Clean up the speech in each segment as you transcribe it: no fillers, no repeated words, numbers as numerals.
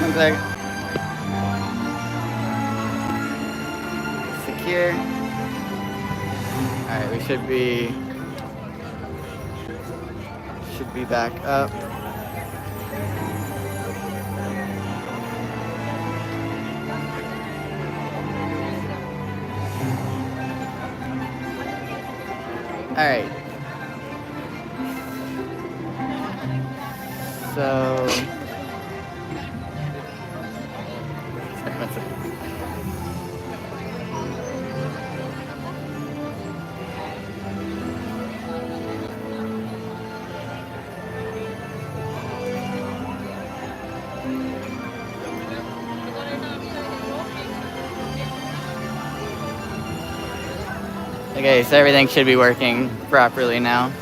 One second. Secure. Alright, we should be back up. Alright. So okay, so everything should be working properly now.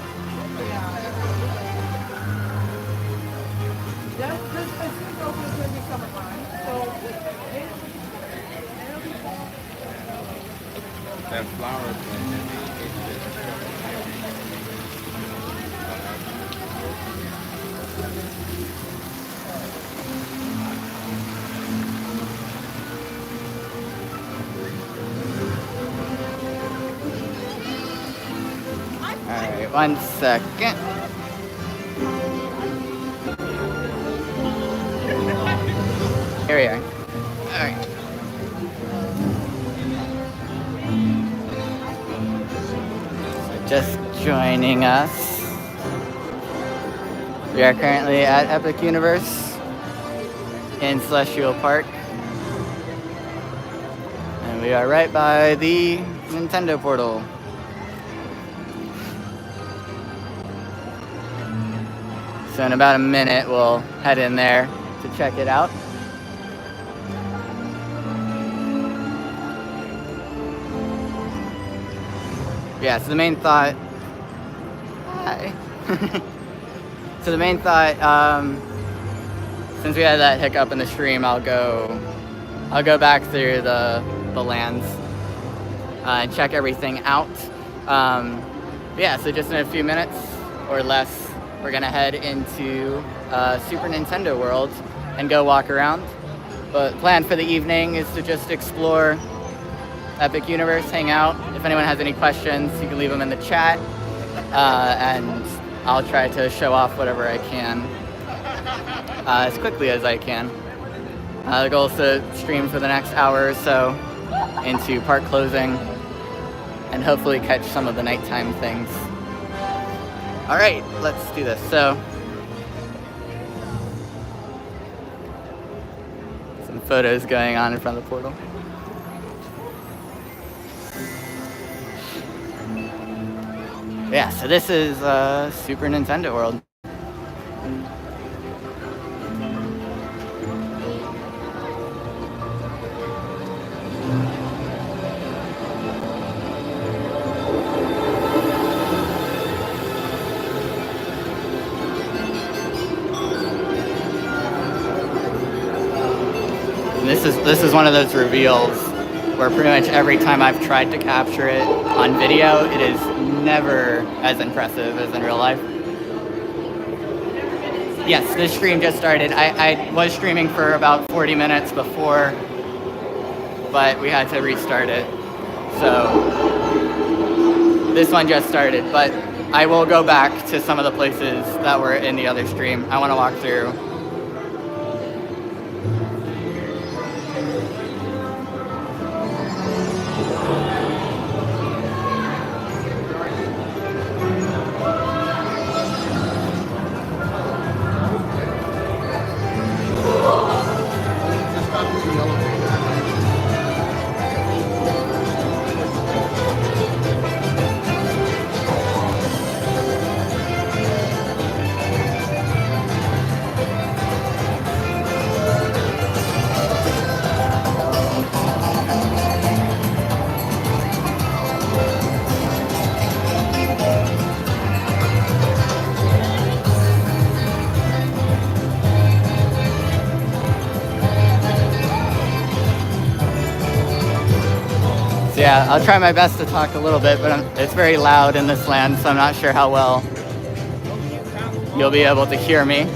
That flower Alright, 1 second. Here we are. Alright. So just joining us. We are currently at Epic Universe in Celestial Park. And we are right by the Nintendo portal. So in about a minute, we'll head in there to check it out. Yeah, so the main thought... Hi. So the main thought, since we had that hiccup in the stream, I'll go back through the lands and check everything out. Yeah, so just in a few minutes or less, we're gonna head into Super Nintendo World and go walk around. But plan for the evening is to just explore Epic Universe, hang out. If anyone has any questions, you can leave them in the chat, and I'll try to show off whatever I can as quickly as I can. The goal is to stream for the next hour or so into park closing and hopefully catch some of the nighttime things. All right, let's do this. So, some photos going on in front of the portal. Yeah, so this is Super Nintendo World. This is one of those reveals where pretty much every time I've tried to capture it on video, it is never as impressive as in real life. Yes, this stream just started. I was streaming for about 40 minutes before, but we had to restart it. So this one just started, but I will go back to some of the places that were in the other stream. I want to walk through. Yeah, I'll try my best to talk a little bit, but it's very loud in this land, so I'm not sure how well you'll be able to hear me.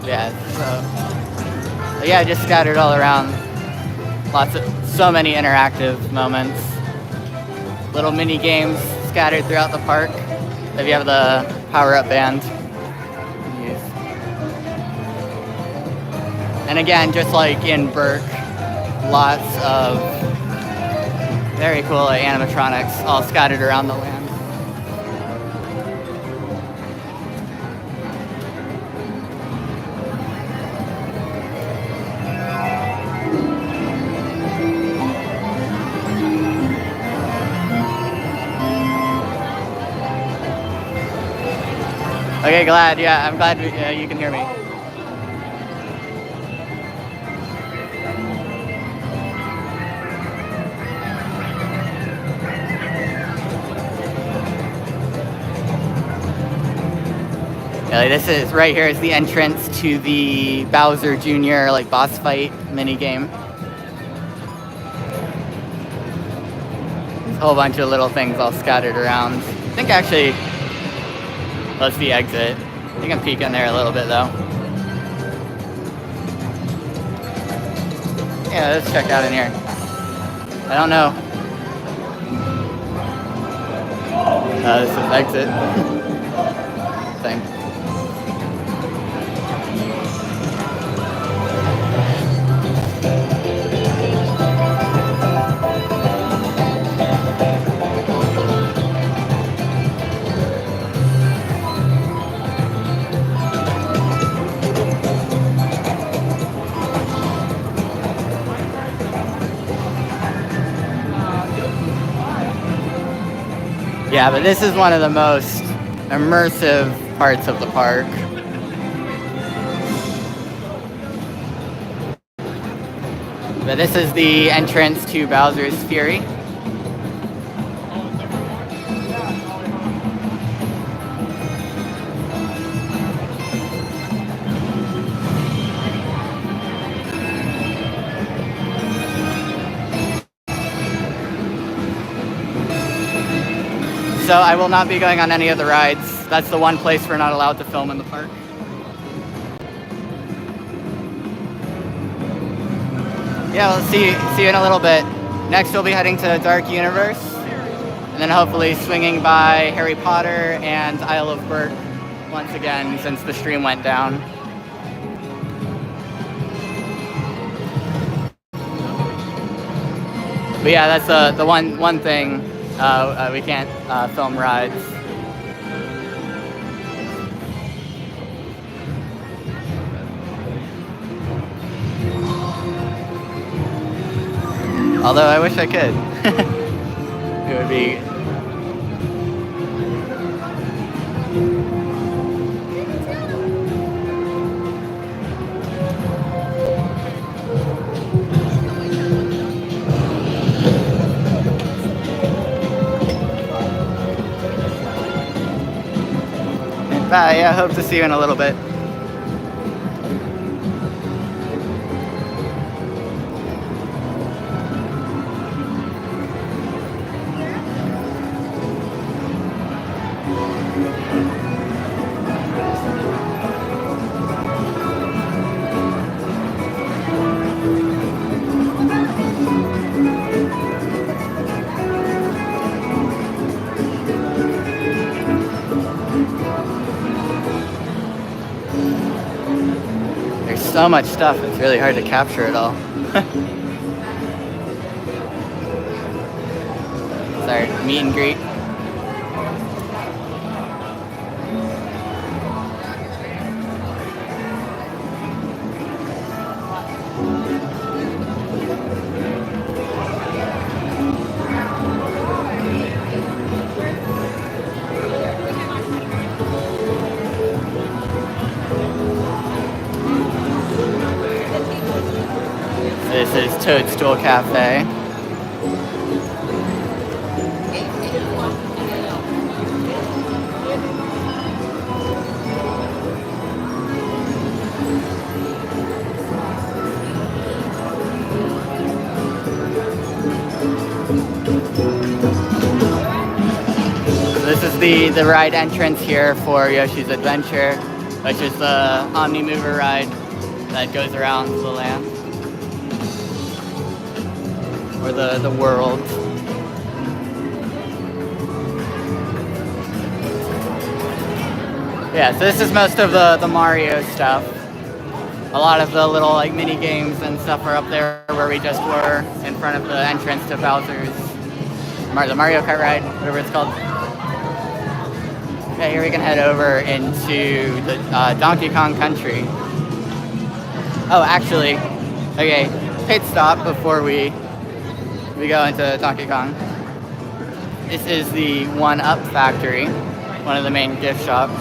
Yeah, so yeah, just scattered all around. So many interactive moments. Little mini games scattered throughout the park. If you have the power-up band. And again, just like in Berk, lots of very cool animatronics all scattered around the land. Okay, glad. Yeah, I'm glad you can hear me. Yeah, this is right here is the entrance to the Bowser Jr. like boss fight mini game. There's a whole bunch of little things all scattered around. I think actually, let's the exit. I think I'm peeking there a little bit though. Yeah, let's check out in here. I don't know. This is exit. Thing. Yeah, but this is one of the most immersive parts of the park. But this is the entrance to Bowser's Fury. So I will not be going on any of the rides. That's the one place we're not allowed to film in the park. Yeah, we'll see you in a little bit. Next we'll be heading to Dark Universe, and then hopefully swinging by Harry Potter and Isle of Berk once again since the stream went down. But yeah, that's the one thing. We can't film rides. Although I wish I could. It would be... Bye, yeah, hope to see you in a little bit. So much stuff, it's really hard to capture it all. It's our meet and greet. This is Toadstool Cafe. So this is the ride entrance here for Yoshi's Adventure. which is the Omni Mover ride that goes around the land. Or the world. Yeah, so this is most of the Mario stuff. A lot of the little like mini games and stuff are up there where we just were in front of the entrance to Bowser's the Mario Kart ride, whatever it's called. Okay, here we can head over into the Donkey Kong Country. Oh, actually, okay, pit stop before we go into Donkey Kong. This is the 1-Up Factory, one of the main gift shops.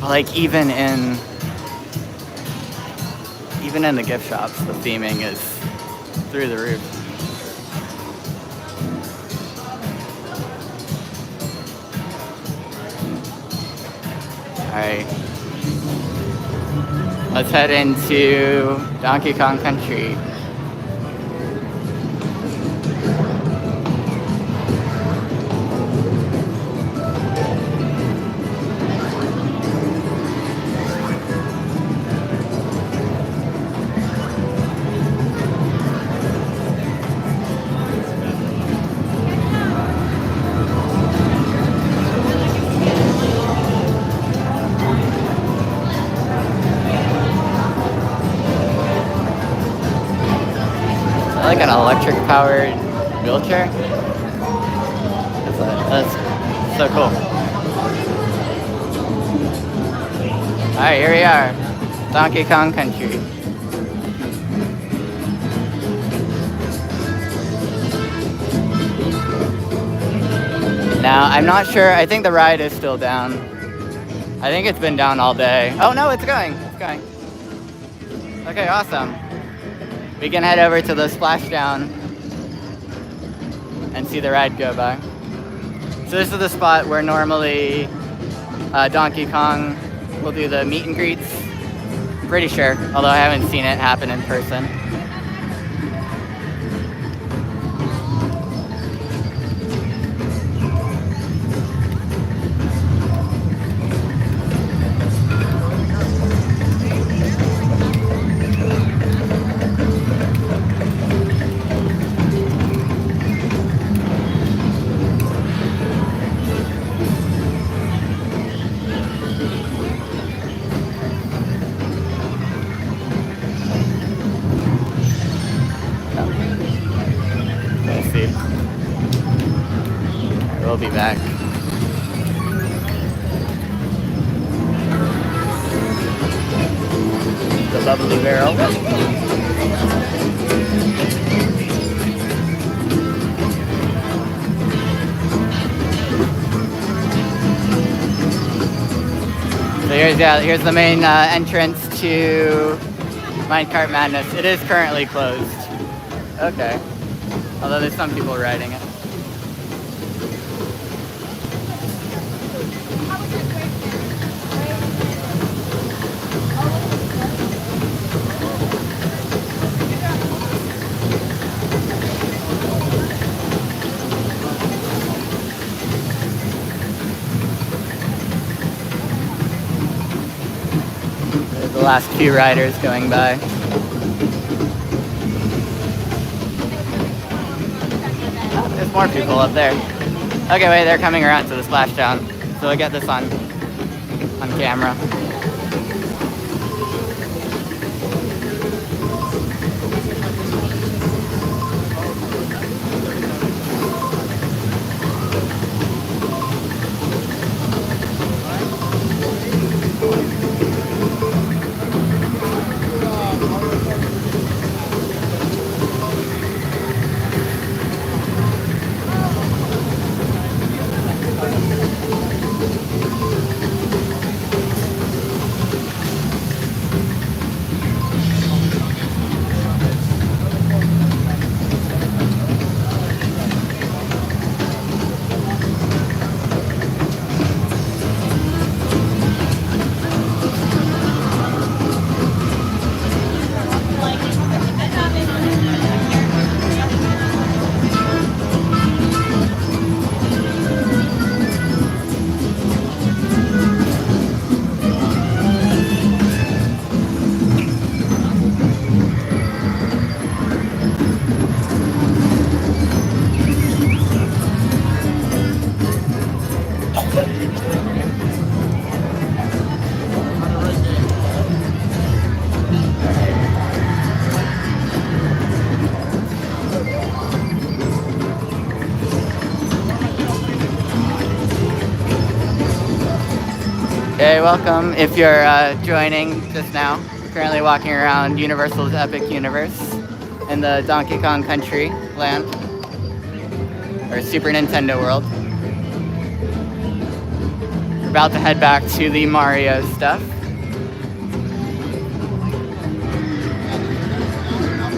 Like even in the gift shops, the theming is through the roof. All right, let's head into Donkey Kong Country. Like an electric powered wheelchair. That's so cool. Alright, here we are. Donkey Kong Country. Now, I'm not sure, I think the ride is still down. I think it's been down all day. Oh no, it's going. Okay, awesome. We can head over to the splashdown and see the ride go by. So this is the spot where normally Donkey Kong will do the meet and greets. Pretty sure, although I haven't seen it happen in person. We'll be back. The bubbly barrel. So here's the main entrance to Minecart Madness. It is currently closed. Okay. Although there's some people riding it. There's the last few riders going by. There's more people up there. Okay, wait, they're coming around to the splashdown. So we'll get this on camera. Hey, welcome. If you're joining just now, we're currently walking around Universal's Epic Universe in the Donkey Kong Country land, or Super Nintendo World. We're about to head back to the Mario stuff.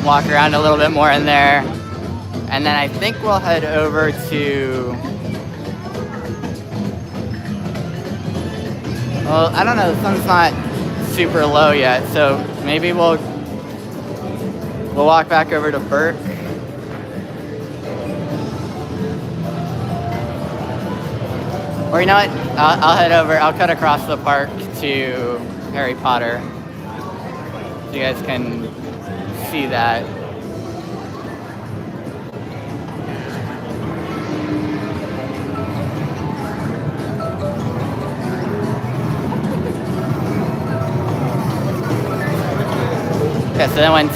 Walk around a little bit more in there, and then I think we'll head over to... Well, I don't know, the sun's not super low yet, so maybe we'll walk back over to Berk. Or you know what? I'll head over. I'll cut across the park to Harry Potter, so you guys can see that. Yeah, so then once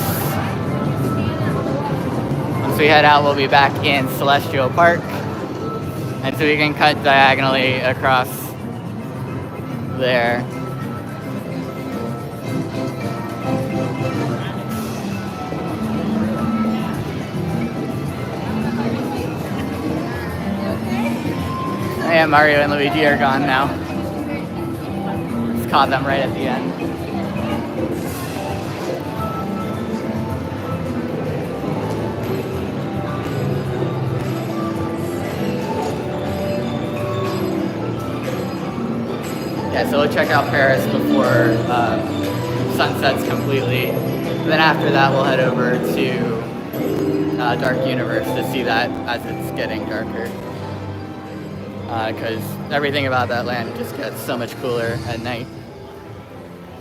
we head out, we'll be back in Celestial Park. And so we can cut diagonally across there. Yeah, Mario and Luigi are gone now. Just caught them right at the end. Yeah, so we'll check out Paris before sunsets completely. And then after that, we'll head over to Dark Universe to see that as it's getting darker. Because everything about that land just gets so much cooler at night.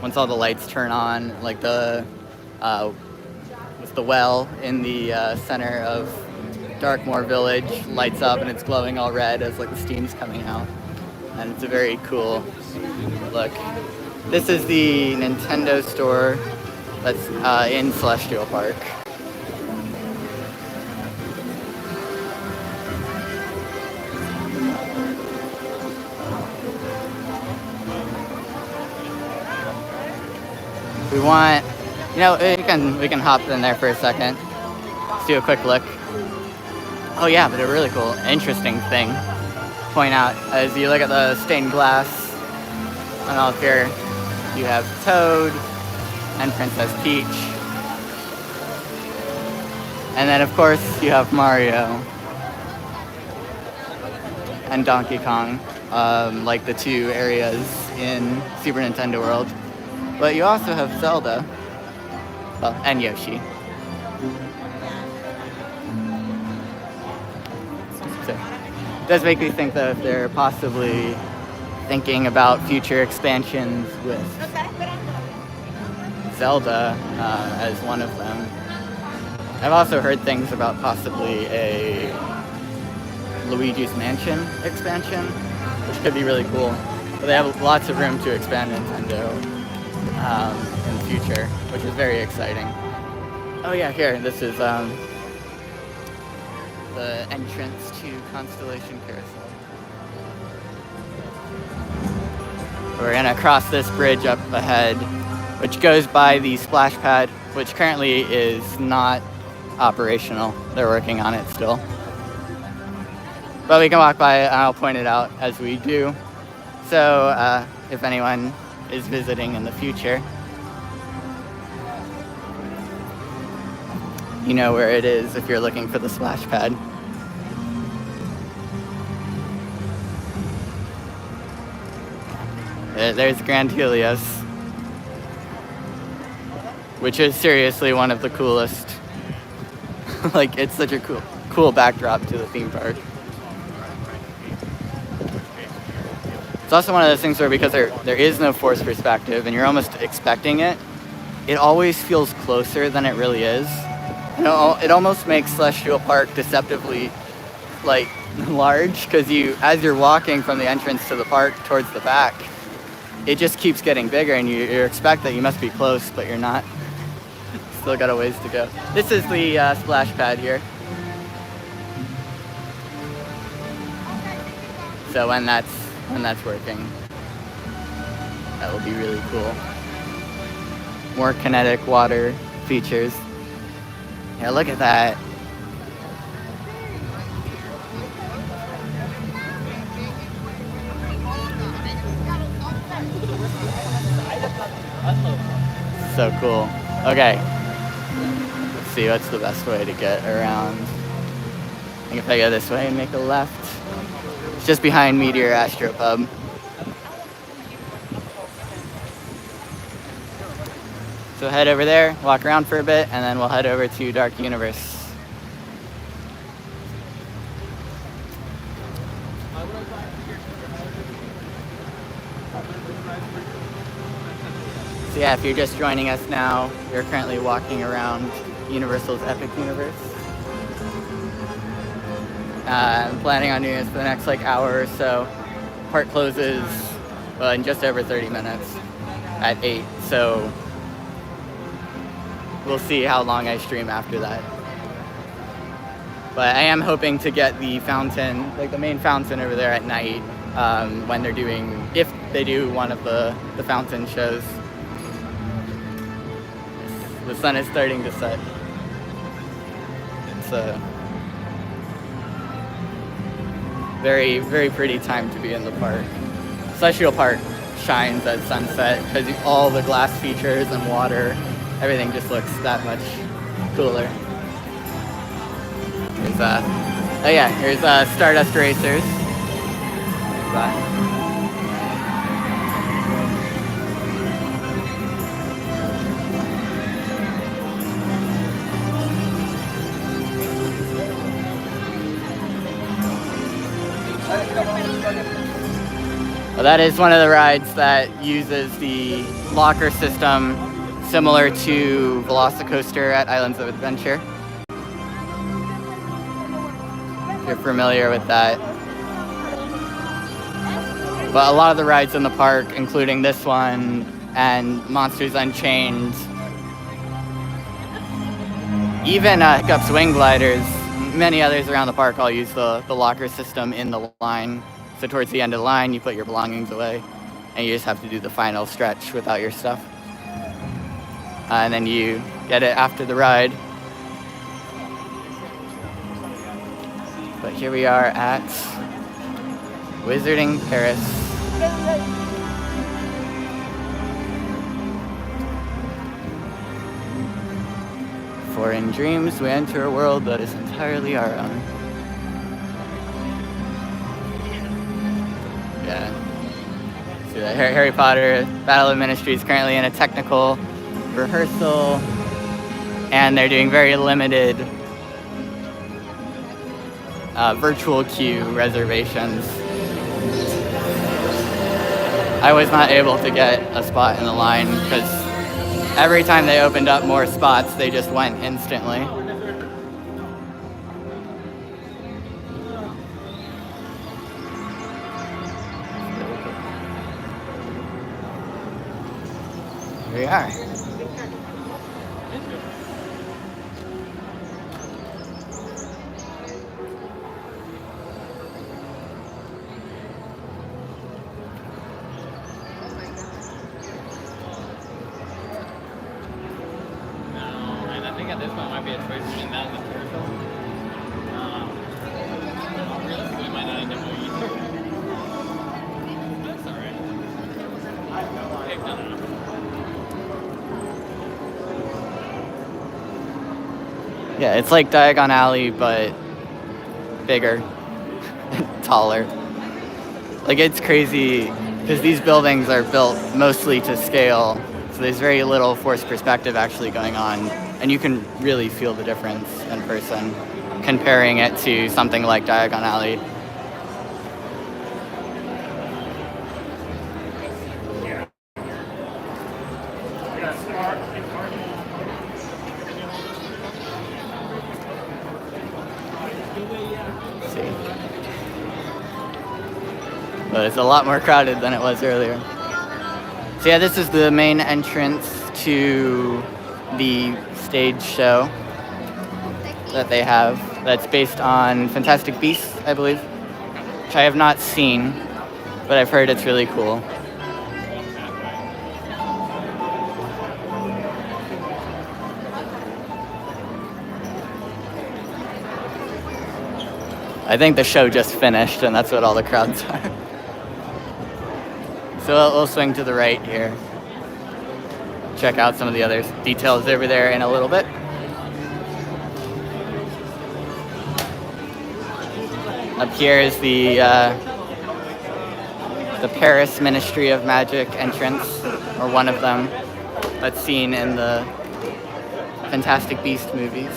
Once all the lights turn on, like with the well in the center of Darkmoor Village lights up and it's glowing all red as like the steam's coming out. And it's a very cool look. This is the Nintendo store that's in Celestial Park. We want, you know, we can hop in there for a second. Let's do a quick look. Oh yeah, but a really cool, interesting thing to point out as you look at the stained glass. And up here, you have Toad and Princess Peach. And then of course you have Mario and Donkey Kong, like the two areas in Super Nintendo World. But you also have Zelda, well, and Yoshi. So, it does make me think that if they're possibly thinking about future expansions with Zelda as one of them. I've also heard things about possibly a Luigi's Mansion expansion, which could be really cool. But they have lots of room to expand Nintendo in the future, which is very exciting. Oh yeah, here, this is the entrance to Constellation Carousel. We're gonna cross this bridge up ahead, which goes by the splash pad, which currently is not operational. They're working on it still. But we can walk by it and I'll point it out as we do. So if anyone is visiting in the future, you know where it is if you're looking for the splash pad. There's Grand Helios, which is seriously one of the coolest. Like, it's such a cool backdrop to the theme park. It's also one of those things where, because there is no force perspective and you're almost expecting it, it always feels closer than it really is. You know, it almost makes Celestial Park deceptively, like, large, because as you're walking from the entrance to the park towards the back, it just keeps getting bigger, and you expect that you must be close, but you're not. Still got a ways to go. This is the splash pad here. So when that's working. That will be really cool. More kinetic water features. Yeah, look at that. So cool. Okay. Let's see what's the best way to get around. I think if I go this way and make a left. It's just behind Meteor Astropub. So head over there, walk around for a bit, and then we'll head over to Dark Universe. So yeah, if you're just joining us now, you're currently walking around Universal's Epic Universe. I'm planning on doing this for the next hour or so. Park closes in just over 30 minutes at 8, so we'll see how long I stream after that. But I am hoping to get the fountain, the main fountain over there at night, when they're doing, if they do one of the fountain shows. The sun is starting to set. It's a very, very pretty time to be in the park. Celestial Park shines at sunset because all the glass features and water, everything just looks that much cooler. Here's Stardust Racers. Well, that is one of the rides that uses the locker system similar to Velocicoaster at Islands of Adventure. If you're familiar with that. But a lot of the rides in the park, including this one and Monsters Unchained, even Hiccup's Wing Gliders, many others around the park all use the locker system in the line. So towards the end of the line, you put your belongings away, and you just have to do the final stretch without your stuff. And then you get it after the ride. But here we are at Wizarding Paris. For in dreams we enter a world that is entirely our own. Yeah. See that Harry Potter Battle of Ministry is currently in a technical rehearsal, and they're doing very limited virtual queue reservations. I was not able to get a spot in the line because every time they opened up more spots, they just went instantly. Here we are. Yeah, it's like Diagon Alley, but bigger, taller. It's crazy because these buildings are built mostly to scale, so there's very little forced perspective actually going on, and you can really feel the difference in person comparing it to something like Diagon Alley. But it's a lot more crowded than it was earlier. So yeah, this is the main entrance to the stage show that they have. That's based on Fantastic Beasts, I believe, which I have not seen, but I've heard it's really cool. I think the show just finished, and that's what all the crowds are. So we'll swing to the right here. Check out some of the other details over there in a little bit. Up here is the Paris Ministry of Magic entrance, or one of them, that's seen in the Fantastic Beast movies.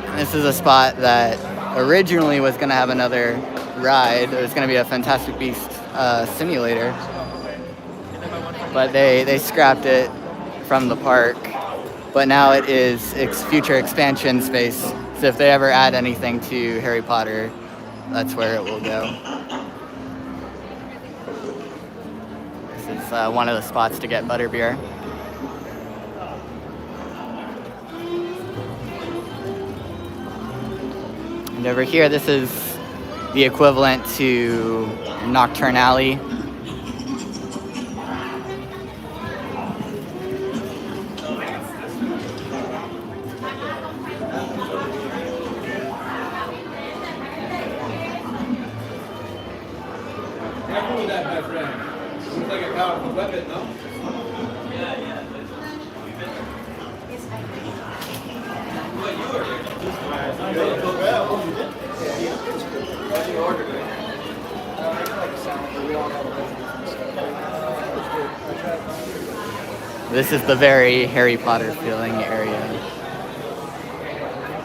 And this is a spot that originally was going to have another ride. It was going to be a Fantastic Beast simulator, but they scrapped it from the park. But now it is future expansion space. So if they ever add anything to Harry Potter, that's where it will go. This is one of the spots to get butterbeer. And over here, this is the equivalent to Nocturne Alley. This is the very Harry Potter feeling area.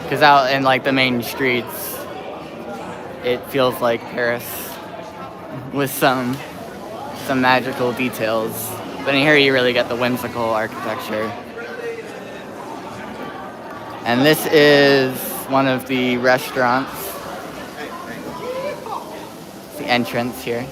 Because out in like the main streets, it feels like Paris with some magical details. But in here you really get the whimsical architecture. And this is one of the restaurants. It's the entrance here.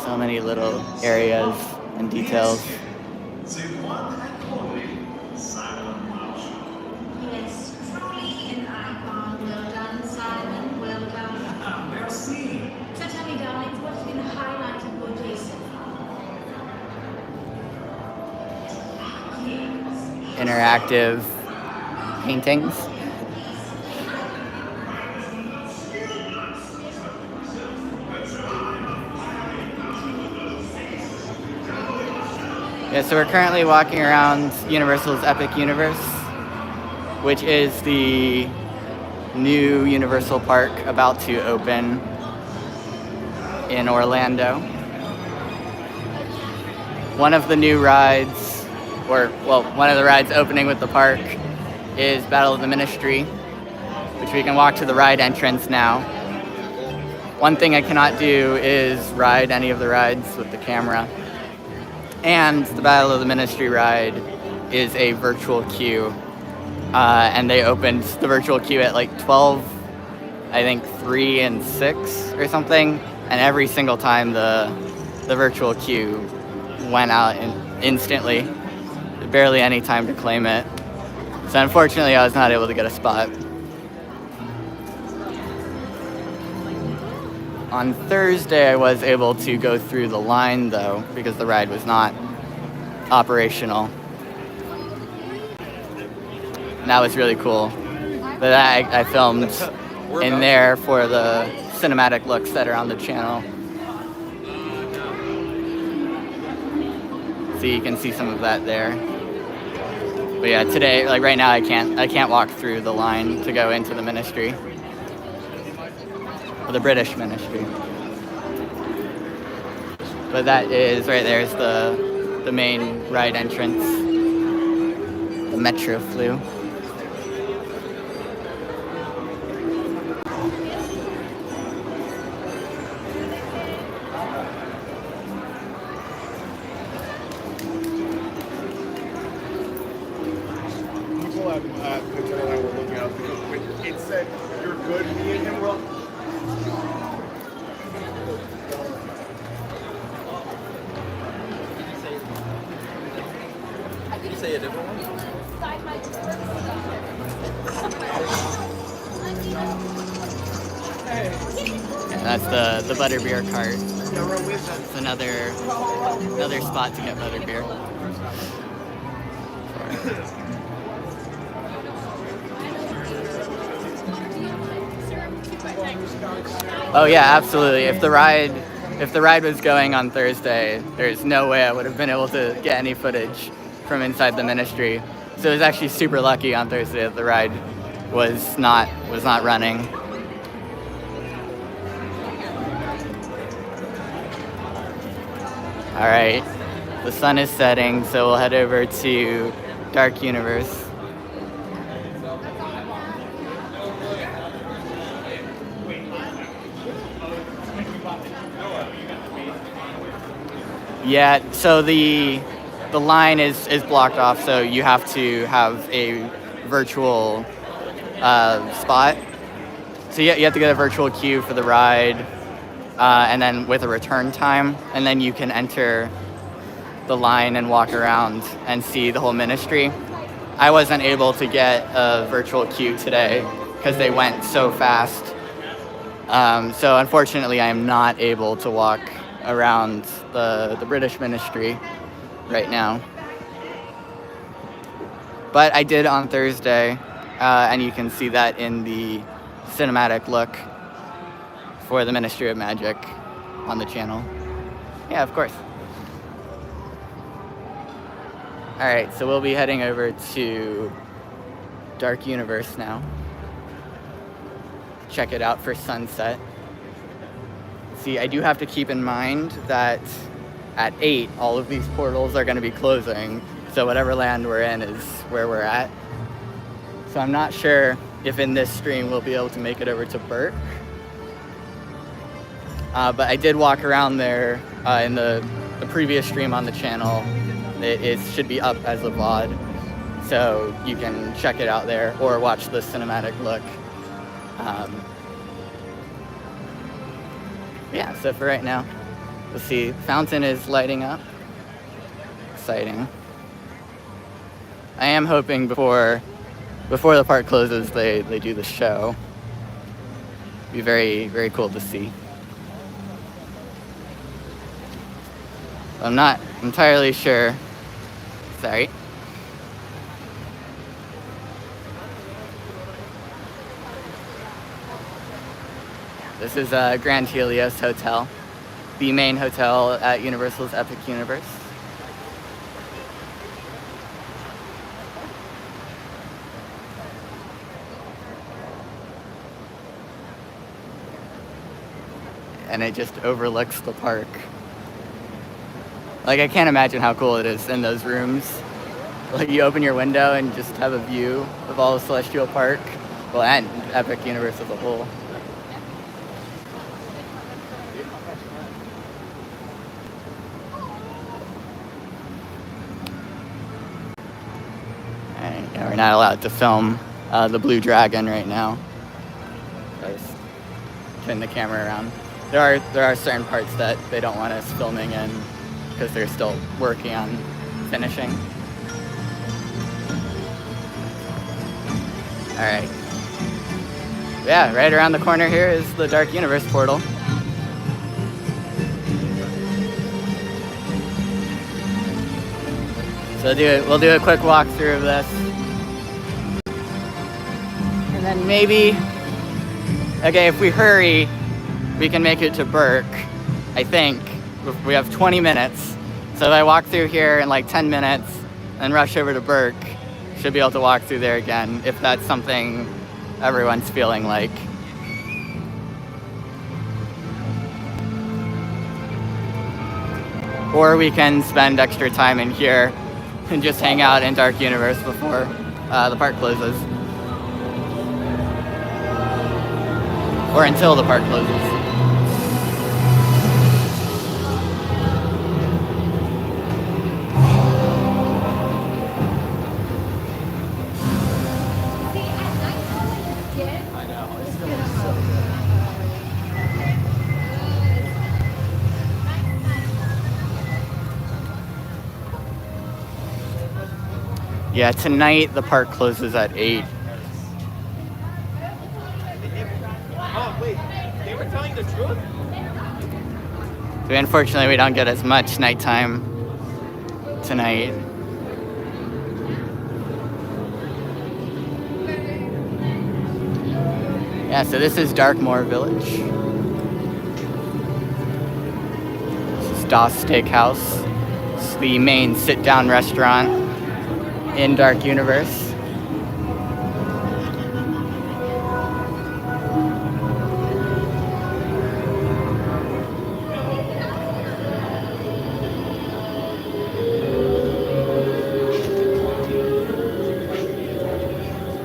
So many little areas and details. Yes, truly an icon. Well done, Simon. Well done. Merci. So tell me, darlings, what's been highlighted for Jason? Interactive paintings. Yeah, so we're currently walking around Universal's Epic Universe, which is the new Universal Park about to open in Orlando. One of the new rides, one of the rides opening with the park is Battle of the Ministry, which we can walk to the ride entrance now. One thing I cannot do is ride any of the rides with the camera. And the Battle of the Ministry ride is a virtual queue. And they opened the virtual queue at like 12, I think 3 and 6 or something. And every single time the virtual queue went out instantly. Barely any time to claim it. So unfortunately I was not able to get a spot. On Thursday, I was able to go through the line, though, because the ride was not operational. And that was really cool. But I filmed in there for the cinematic looks that are on the channel. So you can see some of that there. But yeah, today, like right now, I can't walk through the line to go into the ministry. The British Ministry. But that is right there is the main ride entrance, the Metro Flu. People at Pittsburgh and I were looking up because when it said you're good, me and him were. And that's the butterbeer cart. It's another spot to get butterbeer. Oh yeah, absolutely. If the ride was going on Thursday, there's no way I would have been able to get any footage from inside the ministry. So it was actually super lucky on Thursday that the ride was not running. All right, the sun is setting, so we'll head over to Dark Universe. Yeah, so the line is blocked off, so you have to have a virtual spot. So you have to get a virtual queue for the ride, and then with a return time, and then you can enter the line and walk around and see the whole ministry. I wasn't able to get a virtual queue today because they went so fast. So unfortunately, I am not able to walk around the British ministry right now. But I did on Thursday, and you can see that in the cinematic look for the Ministry of Magic on the channel. Yeah, of course. All right, so we'll be heading over to Dark Universe now. Check it out for sunset. See, I do have to keep in mind that at 8, all of these portals are going to be closing. So whatever land we're in is where we're at. So I'm not sure if in this stream we'll be able to make it over to Berk. But I did walk around there in the previous stream on the channel. It should be up as a VOD. So you can check it out there or watch the cinematic look. Yeah, so for right now, we'll see. Fountain is lighting up. Exciting. I am hoping before the park closes, they do the show. Be very, very cool to see. I'm not entirely sure. Sorry. This is Grand Helios Hotel, the main hotel at Universal's Epic Universe. And it just overlooks the park. Like, I can't imagine how cool it is in those rooms. Like, you open your window and just have a view of all of Celestial Park. Well, and Epic Universe as a whole. We're not allowed to film the Blue Dragon right now. I just turn the camera around. There are certain parts that they don't want us filming in because they're still working on finishing. All right. Yeah, right around the corner here is the Dark Universe portal. So we'll do a quick walkthrough of this. And then maybe, okay, if we hurry, we can make it to Berk, I think. We have 20 minutes. So if I walk through here in like 10 minutes and rush over to Berk, should be able to walk through there again, if that's something everyone's feeling like. Or we can spend extra time in here and just hang out in Dark Universe before the park closes. Or until the park closes. Yeah, tonight the park closes at 8. Oh, wait. They were telling the truth? So unfortunately, we don't get as much nighttime tonight. Yeah, so this is Darkmoor Village. This is Das Steakhouse. It's the main sit-down restaurant in Dark Universe.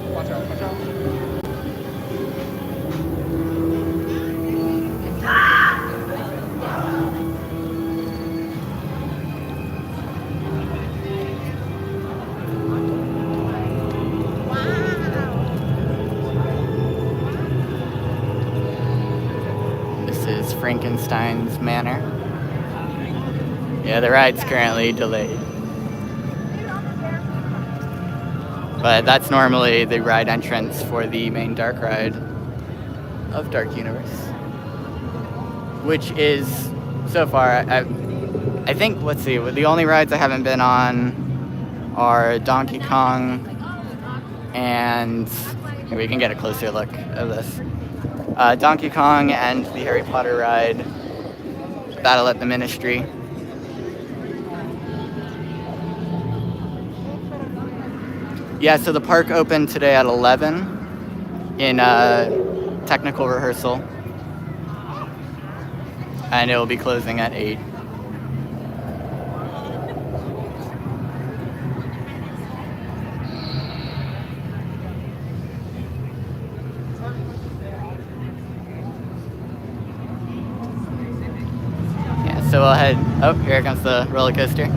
Watch out, watch out. This is Frankenstein's Manor. Yeah, the ride's currently delayed. But that's normally the ride entrance for the main dark ride of Dark Universe. Which is, so far, I think, let's see, the only rides I haven't been on are Donkey Kong and, here we can get a closer look of this. Donkey Kong and the Harry Potter ride, Battle at the Ministry. Yeah, so the park opened today at 11 in technical rehearsal, and it will be closing at 8. Yeah, so we'll head, oh, here comes the roller coaster.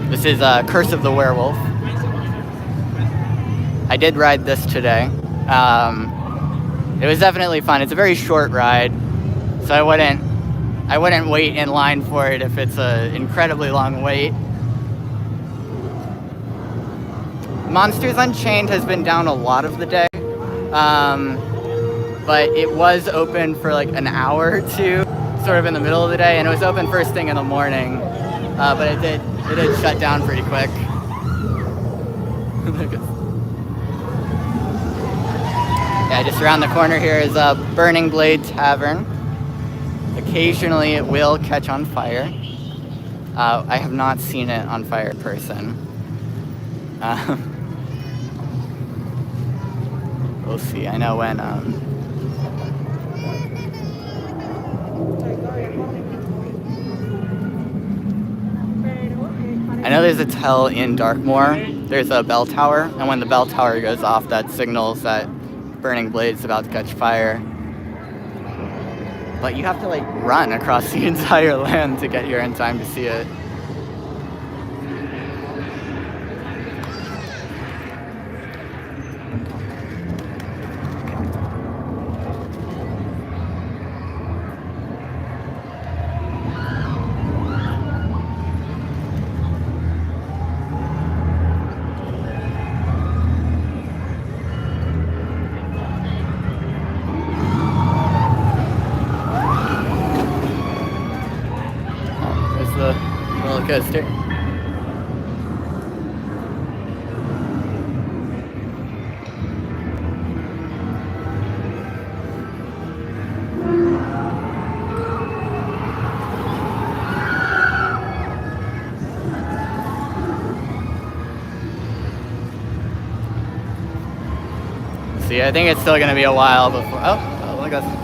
This is Curse of the Werewolf. I did ride this today. It was definitely fun. It's a very short ride, so I wouldn't wait in line for it if it's an incredibly long wait. Monsters Unchained has been down a lot of the day, but it was open for like an hour or two, sort of in the middle of the day, and it was open first thing in the morning, but it did shut down pretty quick. Yeah, just around the corner here is a Burning Blade Tavern. Occasionally it will catch on fire. I have not seen it on fire in person. We'll see. I know when... I know there's a tell in Darkmoor. There's a bell tower, and when the bell tower goes off, that signals that Burning Blade's about to catch fire. But you have to like run across the entire land to get here in time to see it. Coaster. See, I think it's still going to be a while before... Oh, look at this.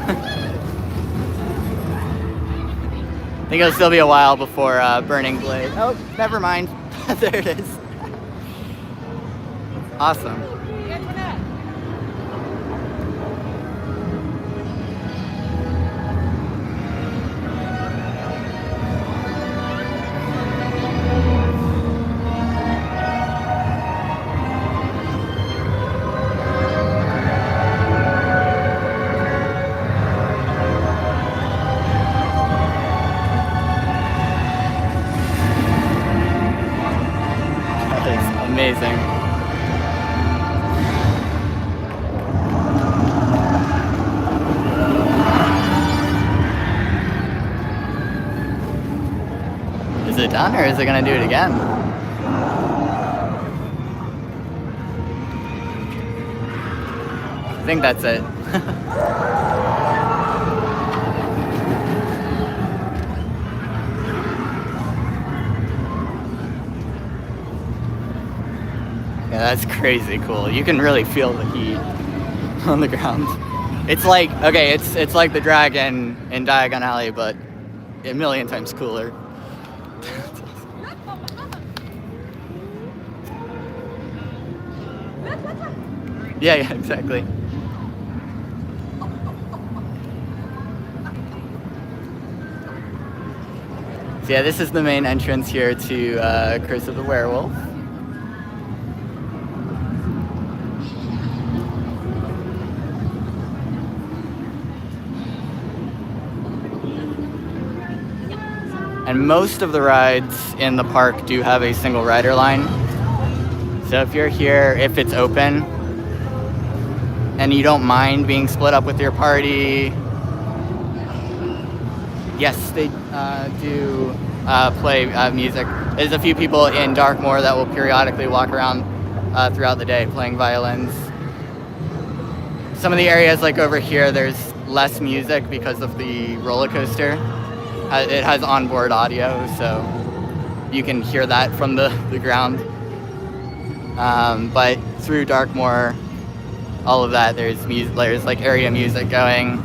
I think it'll still be a while before Burning Blade. Oh, never mind. There it is. Awesome. Amazing. done, or is it gonna do it again? I think that's it. Yeah, that's crazy cool. You can really feel the heat on the ground. It's like, okay, it's like the Dragon in Diagon Alley, but a million times cooler. Yeah, exactly. So yeah, this is the main entrance here to Curse of the Werewolf. And most of the rides in the park do have a single rider line. So if you're here, if it's open, and you don't mind being split up with your party, yes, they do play music. There's a few people in Darkmoor that will periodically walk around throughout the day playing violins. Some of the areas like over here, there's less music because of the roller coaster. It has onboard audio, so you can hear that from the ground. But through Darkmoor, all of that, there's music, there's like area music going.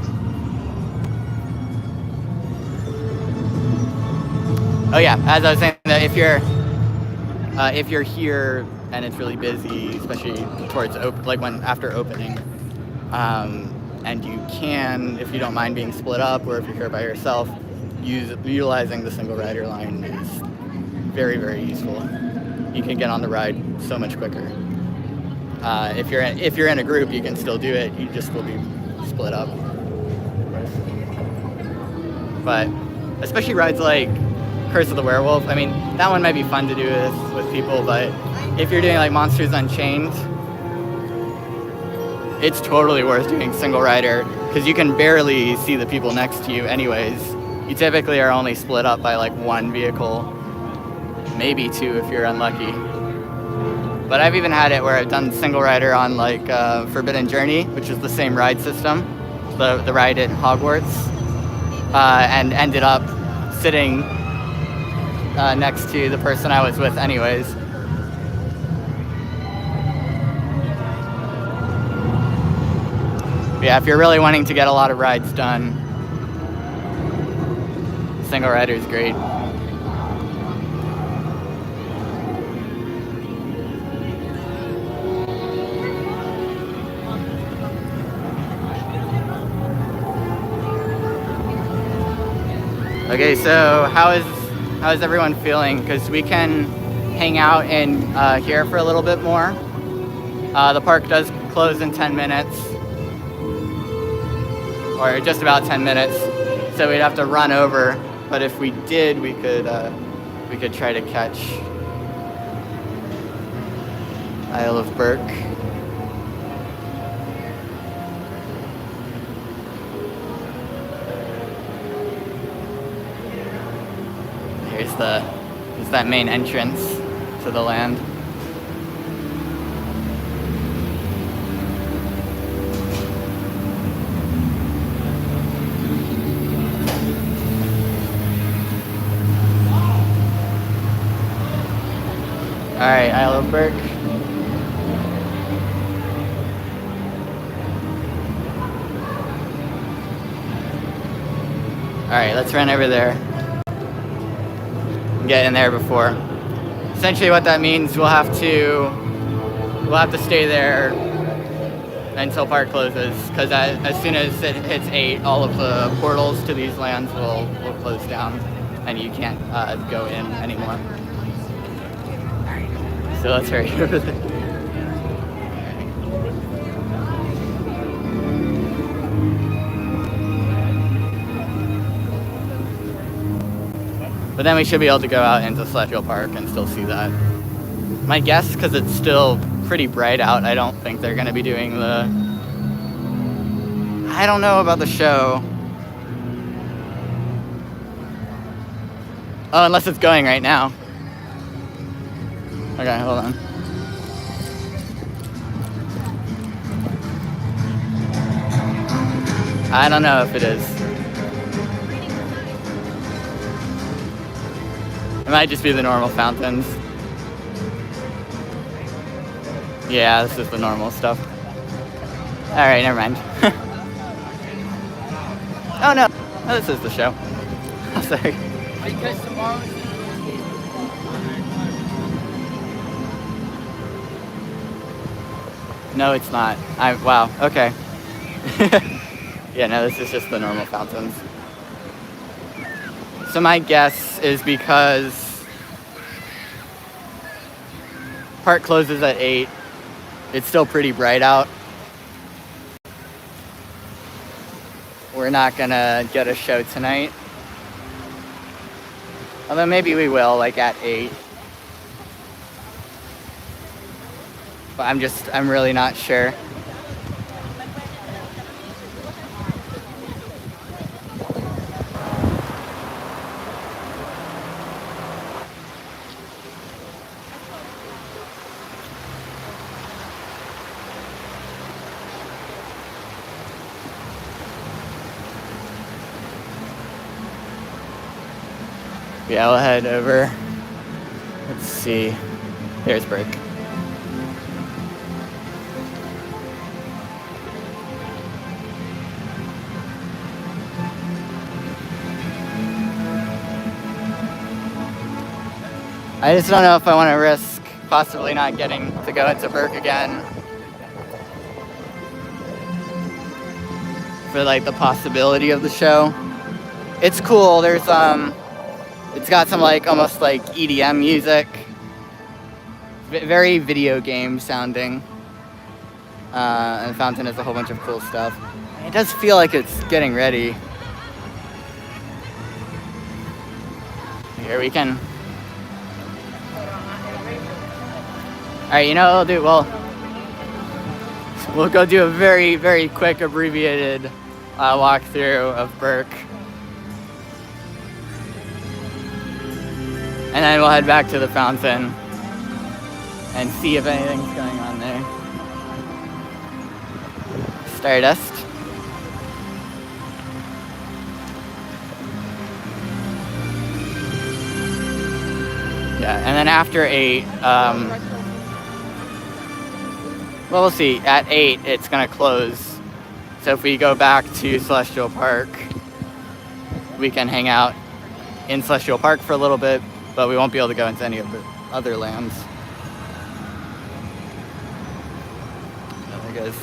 Oh yeah, as I was saying, that if you're here and it's really busy, especially towards after opening, and you can, if you don't mind being split up, or if you're here by yourself, utilizing the single rider line is very, very useful. You can get on the ride so much quicker. If you're in a group, you can still do it. You just will be split up. But especially rides like Curse of the Werewolf. I mean, that one might be fun to do with people, but if you're doing like Monsters Unchained, it's totally worth doing single rider because you can barely see the people next to you anyways. You typically are only split up by like one vehicle, maybe two if you're unlucky. But I've even had it where I've done single rider on like Forbidden Journey, which is the same ride system, the ride at Hogwarts, and ended up sitting next to the person I was with anyways. But yeah, if you're really wanting to get a lot of rides done, single rider is great. Okay, so how is everyone feeling? Because we can hang out in here for a little bit more. The park does close in 10 minutes, or just about 10 minutes. So we'd have to run over. But if we did, we could try to catch Isle of Berk. Here's that main entrance to the land. All right, Isle of Berk. All right, let's run over there. Get in there before. Essentially what that means, we'll have to stay there until park closes, because as soon as it hits 8, all of the portals to these lands will close down and you can't go in anymore. So let's hurry over there. But then we should be able to go out into Sledgehill Park and still see that. My guess, because it's still pretty bright out, I don't think they're going to be doing the... I don't know about the show. Oh, unless it's going right now. Okay, hold on. I don't know if it is. It might just be the normal fountains. Yeah, this is the normal stuff. Alright, never mind. Oh no, oh, this is the show. I'm sorry. No, it's not. Wow, okay. Yeah, no, this is just the normal fountains. So my guess is because park closes at 8, it's still pretty bright out. We're not gonna get a show tonight. Although maybe we will, like at 8. But I'm really not sure. Yeah, we'll head over. Let's see. There's Berk. I just don't know if I want to risk possibly not getting to go into Berk again. For like the possibility of the show. It's cool. There's it's got some like almost like EDM music. Very video game sounding. And the fountain has a whole bunch of cool stuff. It does feel like it's getting ready. Here we can. Alright, you know what we'll do? We'll go do a very, very quick abbreviated walkthrough of Berk. And then we'll head back to the fountain and see if anything's going on there. Stardust. Yeah, and then after 8, well, we'll see. At 8, it's gonna close. So if we go back to Celestial Park, we can hang out in Celestial Park for a little bit, but we won't be able to go into any of the other lands. There it goes.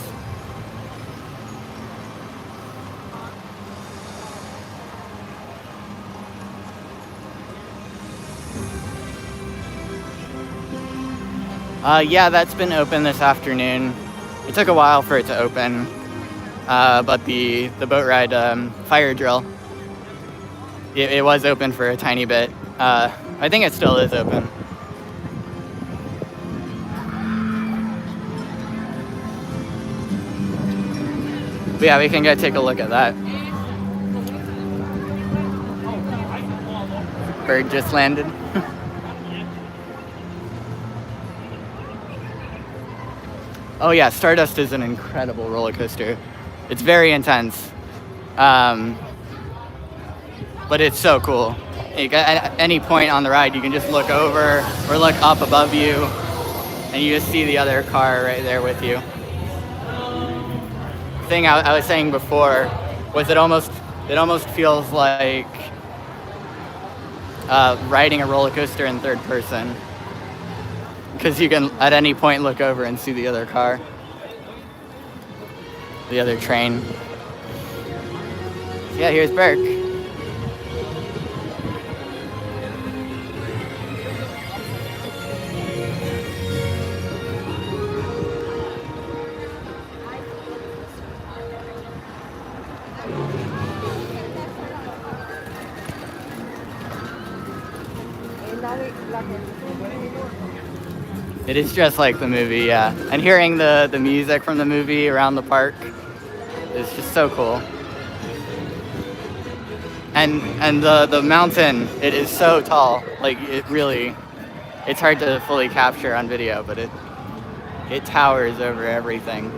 Yeah, that's been open this afternoon. It took a while for it to open, but the boat ride fire drill, it was open for a tiny bit. I think it still is open. But yeah, we can go take a look at that. Bird just landed. Oh yeah, Stardust is an incredible roller coaster. It's very intense, but it's so cool. At any point on the ride, you can just look over or look up above you, and you just see the other car right there with you. The thing I was saying before was it almost feels like riding a roller coaster in third person. Because you can, at any point, look over and see the other car. The other train. Yeah, here's Berk. It is just like the movie, yeah. And hearing the music from the movie around the park is just so cool. and the mountain, it is so tall. Like it's hard to fully capture on video, but it towers over everything.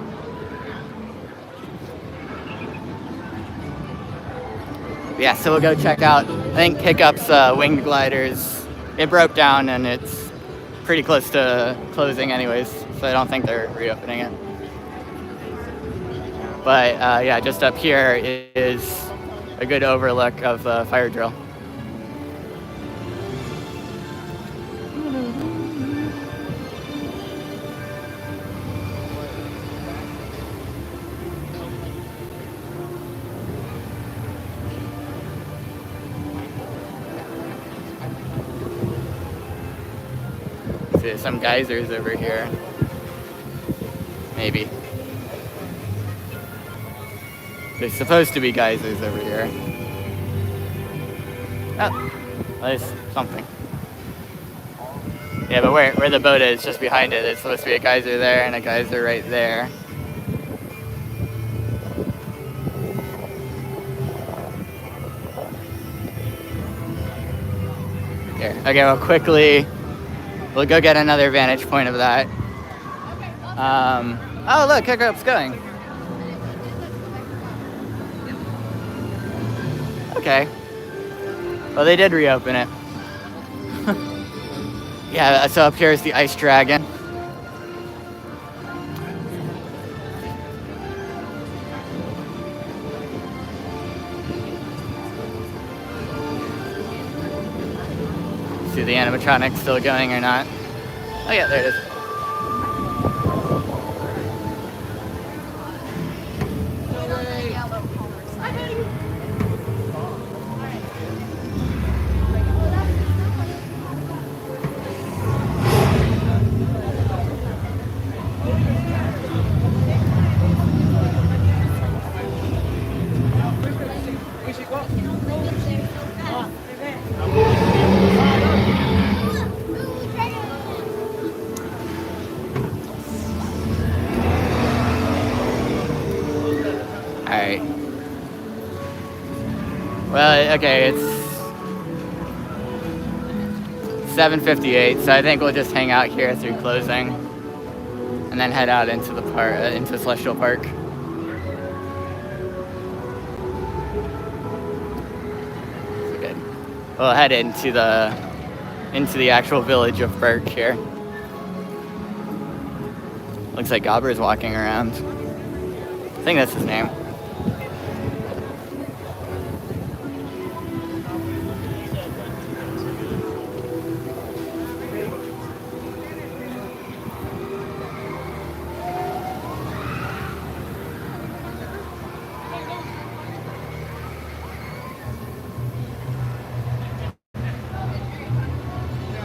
Yeah, so we'll go check out, I think Hiccup's winged gliders. It broke down and it's pretty close to closing anyways, so I don't think they're reopening it. But yeah, just up here is a good overlook of the fire drill. See some geysers over here. Maybe. There's supposed to be geysers over here. Oh, there's something. Yeah, but where the boat is, just behind it, it's supposed to be a geyser there and a geyser right there. Here, okay, well quickly, we'll go get another vantage point of that. Oh look, Hiccup's going. Okay. Well, they did reopen it. Yeah, so up here is the Ice Dragon. See the animatronics still going or not? Oh yeah, there it is. Alright. Well, okay, it's 7:58, so I think we'll just hang out here through closing and then head out into the park, into Celestial Park. Good. We'll head into the actual village of Berk here. Looks like Gobber's walking around. I think that's his name.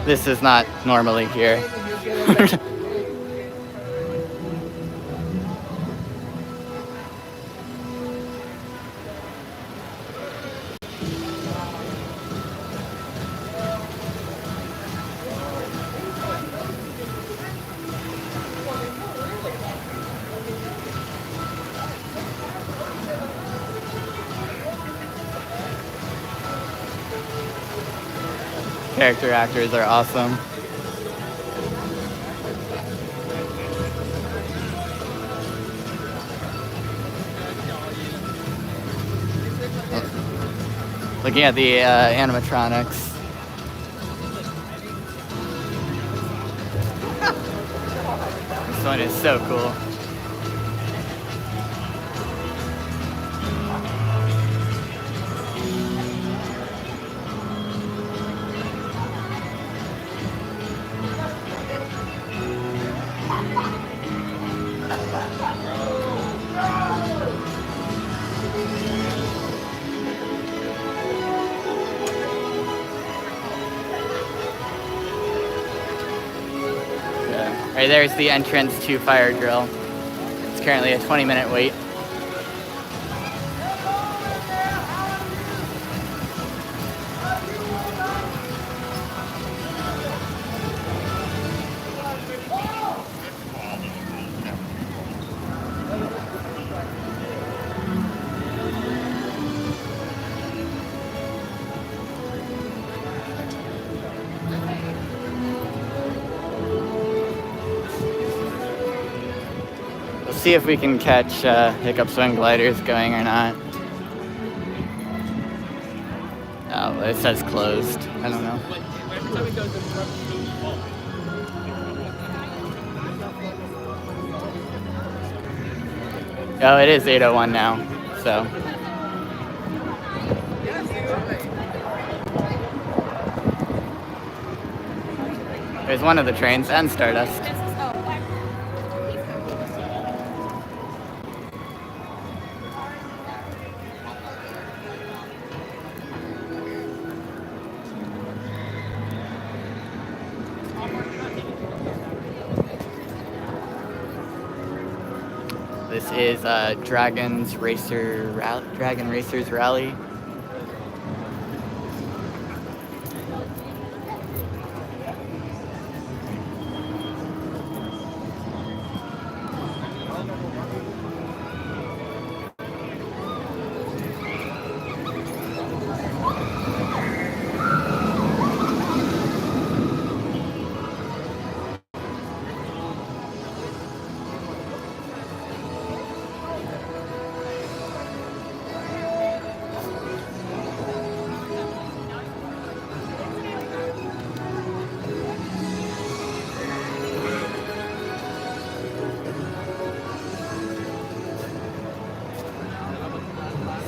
This is not normally here. Character actors are awesome. Looking at the animatronics. This one is so cool. Right there's the entrance to Fire Drill. It's currently a 20-minute wait. see if we can catch hiccup swing gliders going or not. Oh, it says closed. I don't know. Every time it goes in front, Oh, it is 8:01 now, so. There's one of the trains and Stardust. This is Dragon Racers Rally.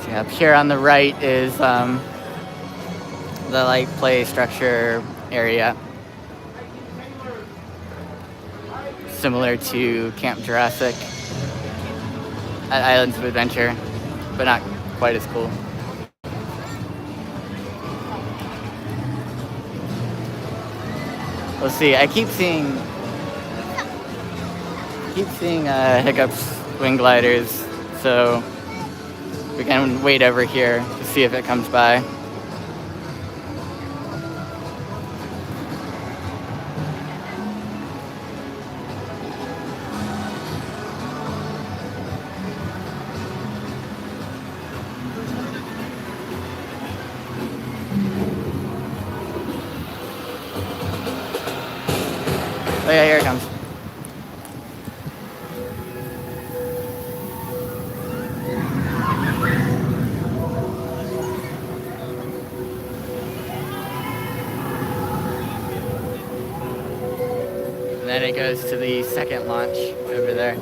Up here on the right is the light play structure area, similar to Camp Jurassic at Islands of Adventure, but not quite as cool. We'll see. I keep seeing hiccups wing gliders, so we can wait over here to see if it comes by. Oh yeah, here it comes. And then it goes to the second launch over there.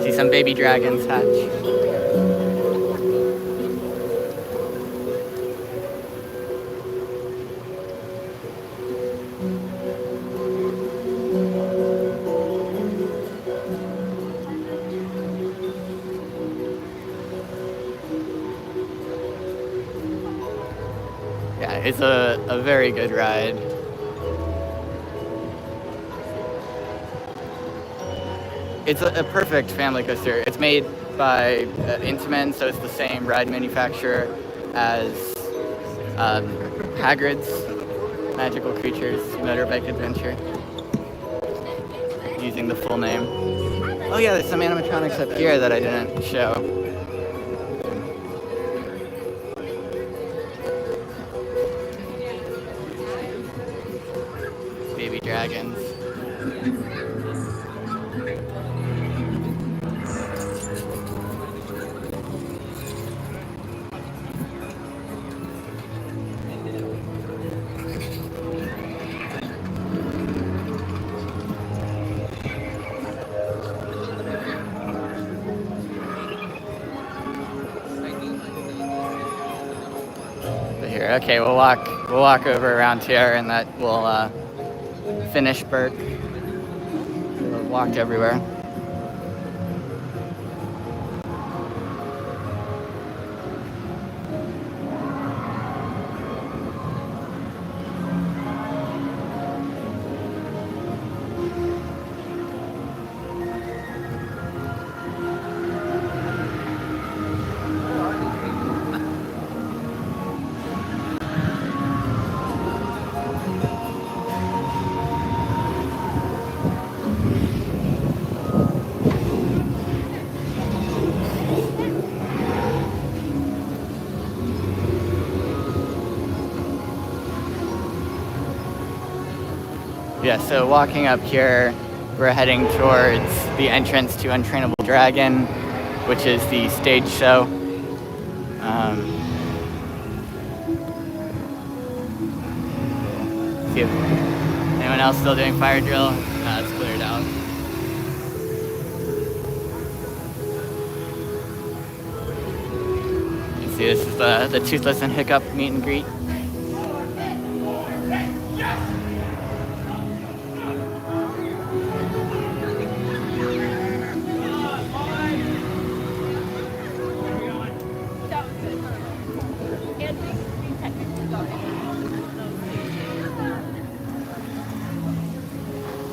See some baby dragons hatch. Yeah, it's a very good ride. It's a perfect family coaster. It's made by Intamin, so it's the same ride manufacturer as Hagrid's Magical Creatures Motorbike Adventure, using the full name. Oh yeah, there's some animatronics up here that I didn't show. Baby dragons. Here, okay, we'll walk over around here, and that will finish Berk. We'll walk everywhere. Yeah, so walking up here, we're heading towards the entrance to Untrainable Dragon, which is the stage show. See if anyone else still doing fire drill? No, it's cleared out. You see, this is the Toothless and Hiccup meet and greet.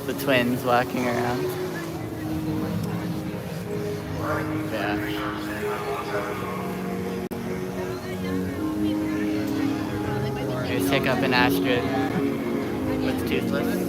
The twins walking around. Yeah. Here's Hiccup and Astrid with Toothless.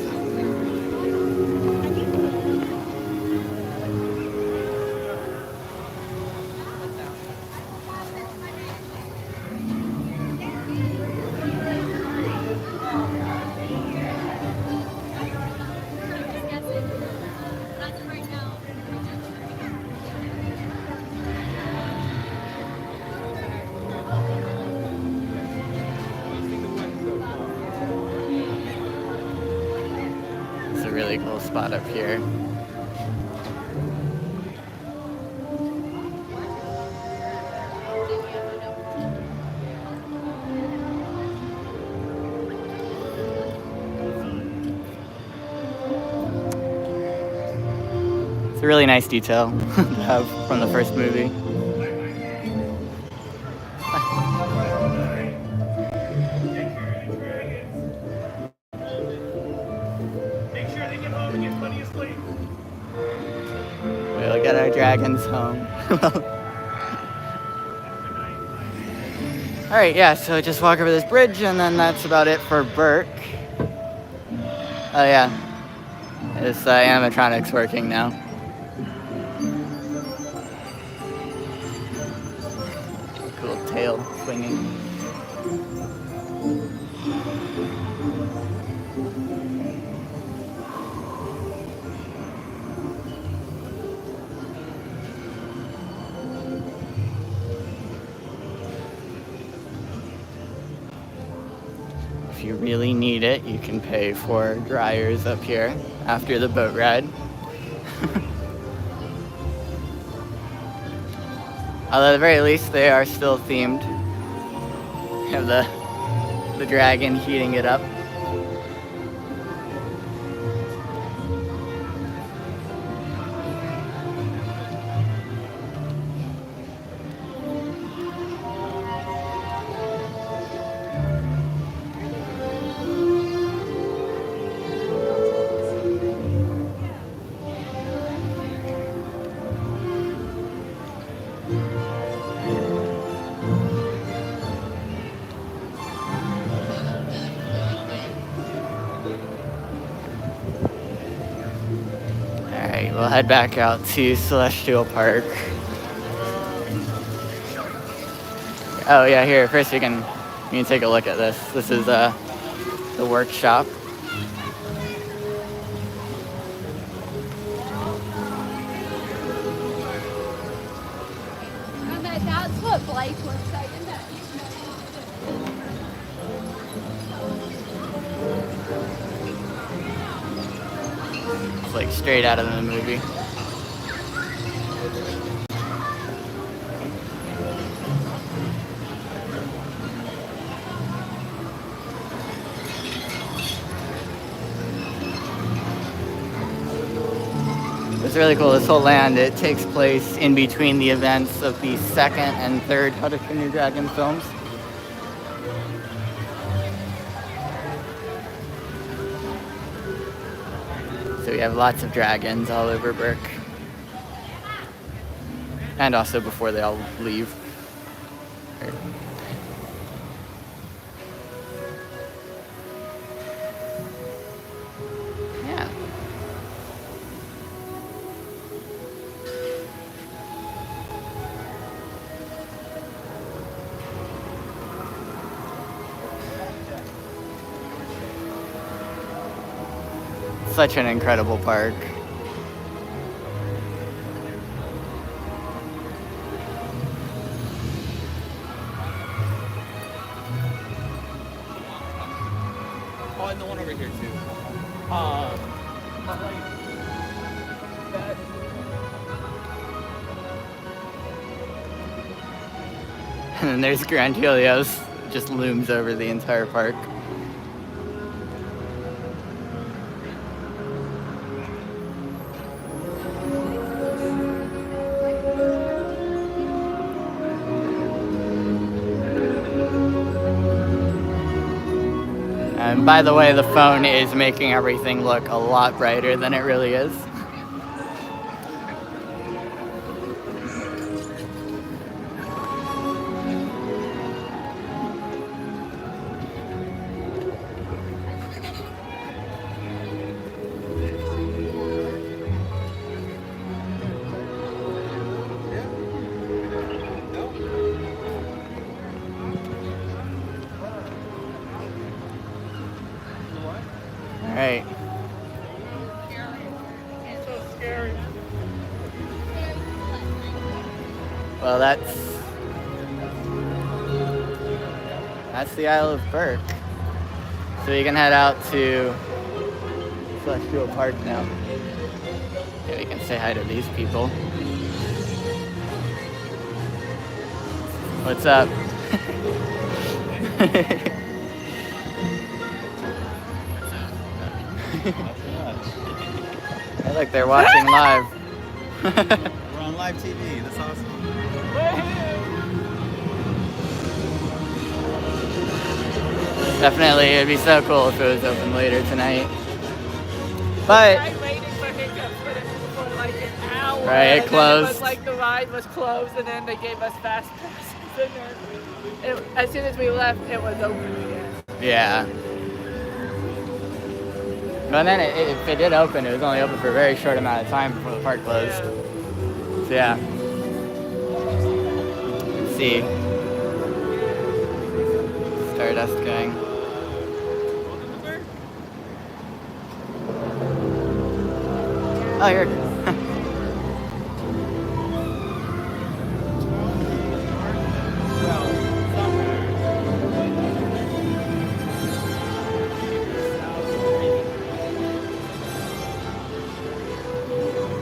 It's a really cool spot up here. It's a really nice detail to have from the first movie. We'll get our dragons home. Alright, yeah, so just walk over this bridge and then that's about it for Berk. Oh yeah, this animatronic's working now. Cool tail swinging. If you really need it, you can pay for dryers up here after the boat ride. Although at the very least, they are still themed. You have the dragon heating it up. Alright, we'll head back out to Celestial Park. Oh yeah, here, first you can take a look at this. This is the workshop. That's what Blake was saying. It's like straight out of the movie. It's really cool. This whole land, it takes place in between the events of the second and third How to Train Your Dragon films. So we have lots of dragons all over Berk. And also before they all leave. Yeah. Such an incredible park. and the one over here too. But like that. And then there's Grand Helios, just looms over the entire park. And by the way, the phone is making everything look a lot brighter than it really is. All right. So scary. Well, that's the Isle of Berk. So you can head out to Celestial Park now. Yeah, we can say hi to these people. What's up? Hey, look, they're watching live. We're on live TV. That's awesome. Definitely, it'd be so cool if it was open later tonight. But I waited for hiccups for like an hour. Right, it and then closed. It was like the ride was closed, and then they gave us fast passes. And then as soon as we left, it was open again. yeah. But then if it did open, it was only open for a very short amount of time before the park closed. So yeah. Let's see. Stardust going. Oh, you're good.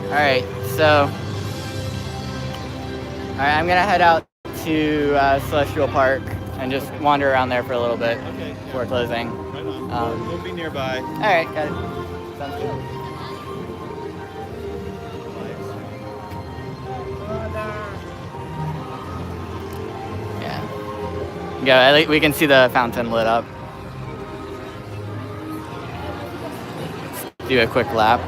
Alright, so I'm gonna head out to Celestial Park and just wander around there for a little bit Okay. before closing. Right on. We'll be nearby. Alright, got it. Sounds good. Yeah. Yeah, at least we can see the fountain lit up. Let's do a quick lap.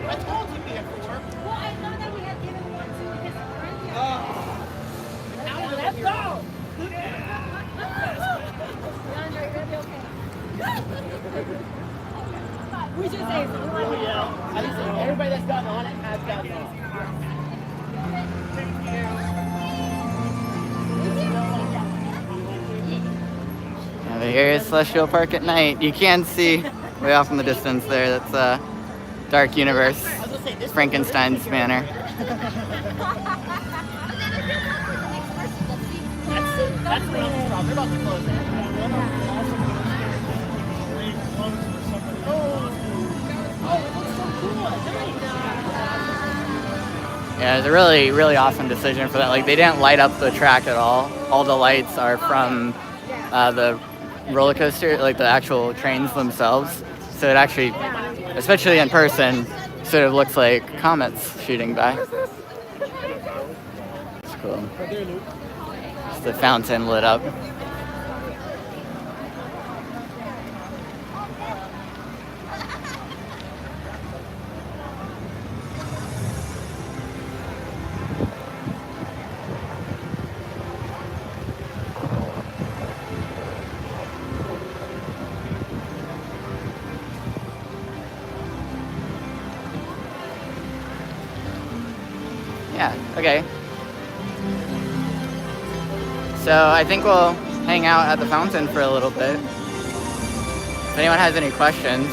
I told you before. Well, I thought that we had given one to his friend. Now let's go. Andre, you're gonna be okay. We should say something. Yeah. I just everybody that's gotten on it has gotten on. Yeah, but here is Celestial Park at night. You can see way off in the distance there. That's Dark Universe, Frankenstein's Manor. That's the next stop. They're about to close it. Yeah, it's a really, really awesome decision for that. Like, they didn't light up the track at all. All the lights are from the roller coaster, like the actual trains themselves. So it actually, especially in person, sort of looks like comets shooting by. It's cool. It's the fountain lit up. Yeah, okay. So I think we'll hang out at the fountain for a little bit. If anyone has any questions,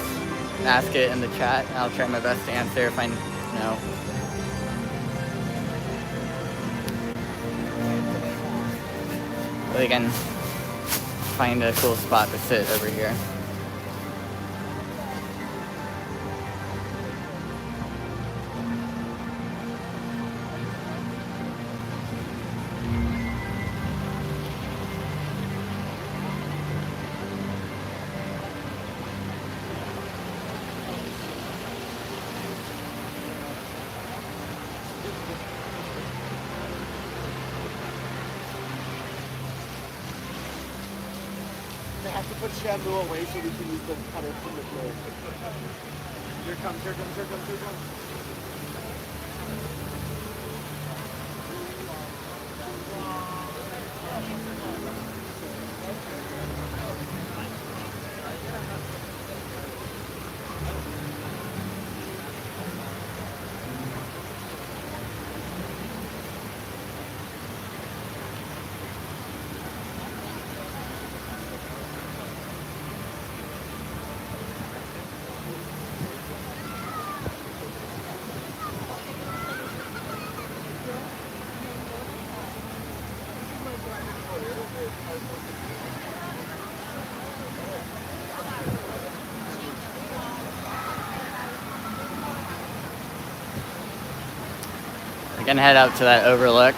ask it in the chat. I'll try my best to answer if I know. We can find a cool spot to sit over here. They have to put shampoo away so we can use the cutter from the floor. Here comes, here comes, here comes, here comes. We can head up to that overlook.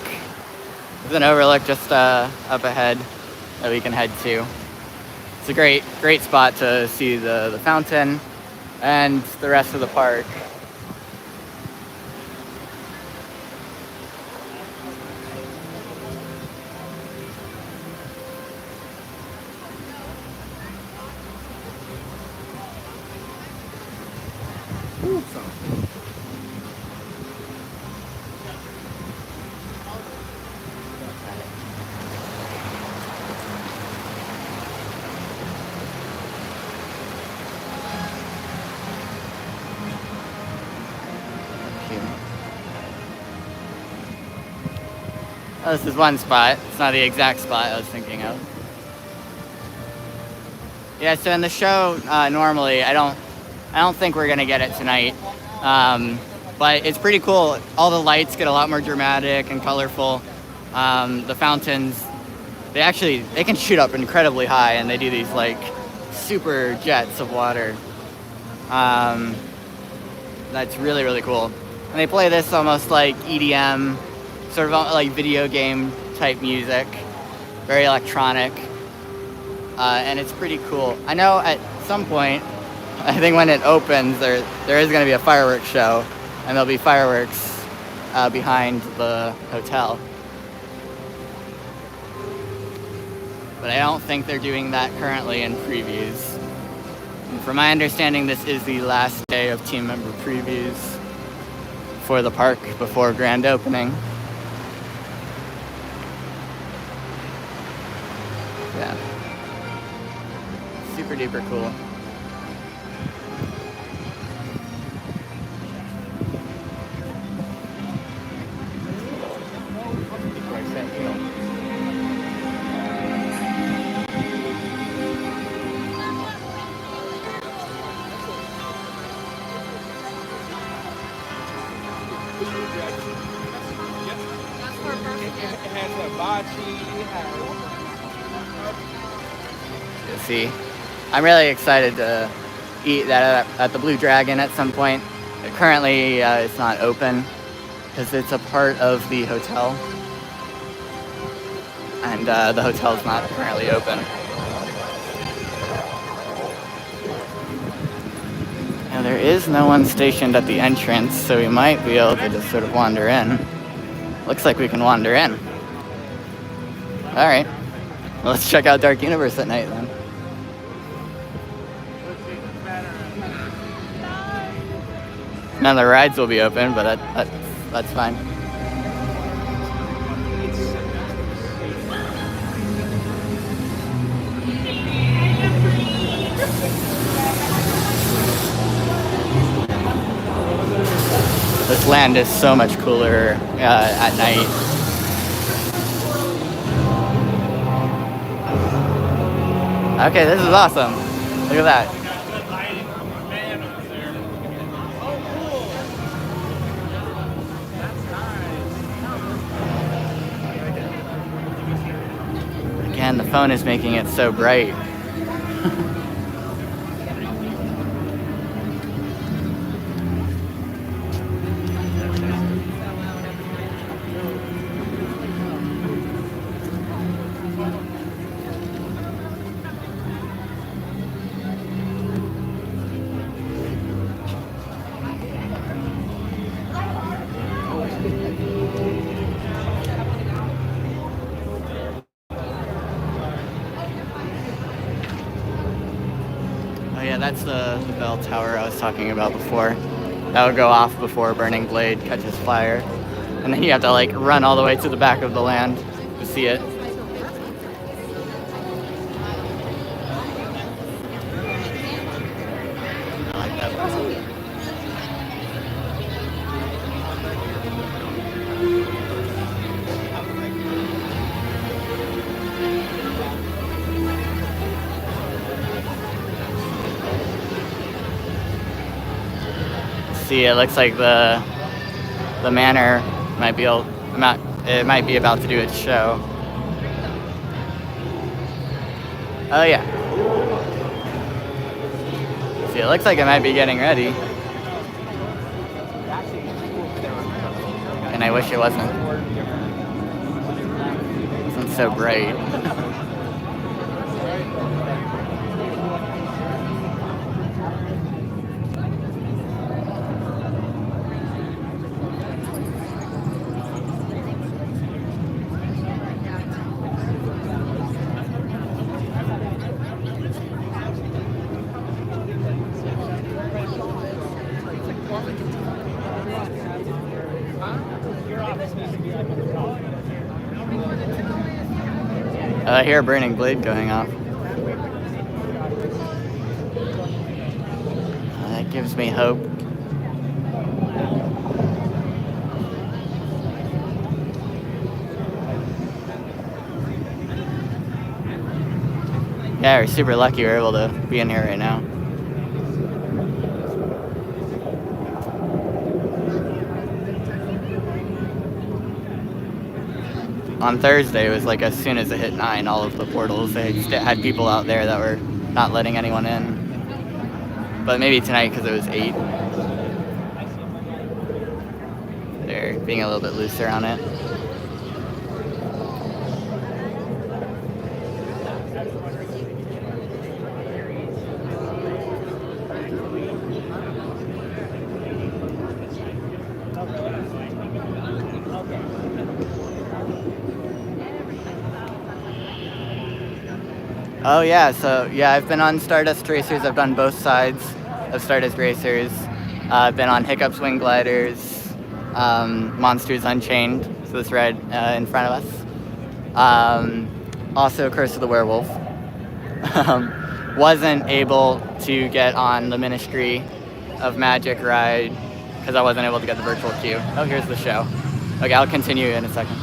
There's an overlook just up ahead that we can head to. It's a great spot to see the fountain and the rest of the park. Oh, this is one spot. It's not the exact spot I was thinking of. Yeah, so in the show, normally I don't think we're gonna get it tonight, but it's pretty cool. All the lights get a lot more dramatic and colorful. The fountains, they can shoot up incredibly high, and they do these like super jets of water. That's really cool. And they play this almost like EDM, sort of like video game type music, very electronic, and it's pretty cool. I know at some point, I think when it opens, there is going to be a fireworks show, and there'll be fireworks behind the hotel. But I don't think they're doing that currently in previews. And from my understanding, this is the last day of team member previews for the park before grand opening. Yeah. Super duper cool. See, I'm really excited to eat that at the Blue Dragon at some point. Currently, it's not open because it's a part of the hotel, and the hotel's not currently open. Now, there is no one stationed at the entrance, so we might be able to just sort of wander in. Looks like we can wander in. All right, well, let's check out Dark Universe at night then. None of the rides will be open, but that's fine. This land is so much cooler at night. Okay, this is awesome. Look at that. Again, the phone is making it so bright. Oh yeah, that's the bell tower I was talking about before. That would go off before Burning Blade catches fire. And then you have to like run all the way to the back of the land to see it. I like that. See, it looks like the manor might be it might be about to do its show. Oh yeah. See, it looks like it might be getting ready. And I wish it wasn't. It wasn't so bright. I hear a Burning Blade going off. That gives me hope. Yeah, we're super lucky we're able to be in here right now. On Thursday, it was like as soon as it hit 9, all of the portals, they had people out there that were not letting anyone in. But maybe tonight, because it was 8, they're being a little bit looser on it. Oh yeah, so yeah, I've been on Stardust Racers. I've done both sides of Stardust Racers. I've been on Hiccup's Wing Gliders, Monsters Unchained, so this ride in front of us. Also Curse of the Werewolf. Wasn't able to get on the Ministry of Magic ride because I wasn't able to get the virtual queue. Oh, here's the show. Okay, I'll continue in a second.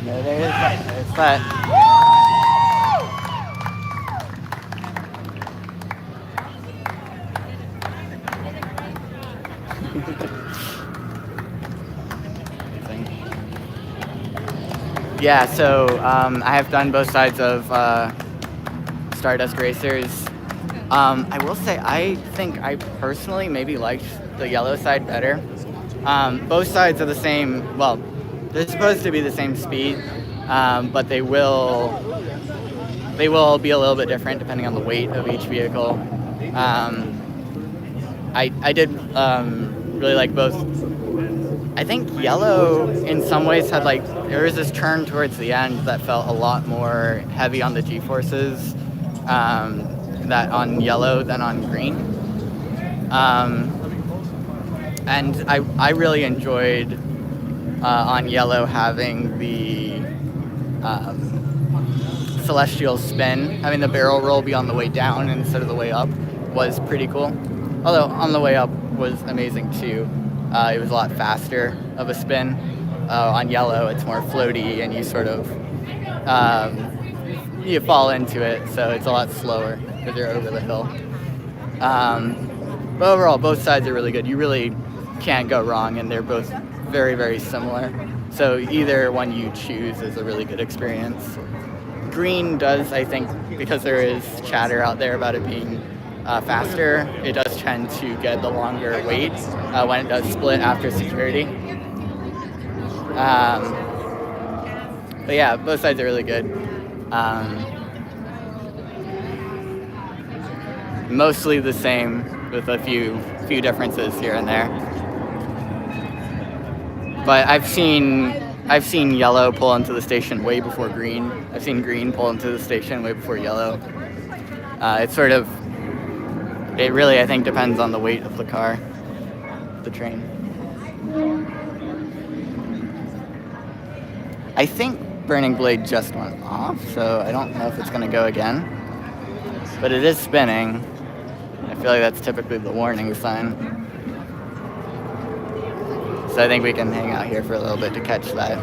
There's that. Yeah, so I have done both sides of Stardust Racers. I will say I think I personally maybe liked the yellow side better. Both sides are the same, well, they're supposed to be the same speed, but they will be a little bit different depending on the weight of each vehicle. I did really like both. I think yellow in some ways had there was this turn towards the end that felt a lot more heavy on the G-forces that on yellow than on green. And I really enjoyed on yellow having the celestial spin, having the barrel roll be on the way down instead of the way up was pretty cool. Although on the way up was amazing too. It was a lot faster of a spin. On yellow, it's more floaty and you sort of you fall into it, so it's a lot slower because you're over the hill. But overall, both sides are really good. You really can't go wrong, and they're both very, very similar. So either one you choose is a really good experience. Green does, I think, because there is chatter out there about it being faster, it does tend to get the longer wait when it does split after security. But yeah, both sides are really good. Mostly the same with a few differences here and there. But I've seen yellow pull into the station way before green. I've seen green pull into the station way before yellow. It really, I think, depends on the weight of the car, the train. I think Burning Blade just went off, so I don't know if it's gonna go again. But it is spinning. I feel like that's typically the warning sign. So I think we can hang out here for a little bit to catch that.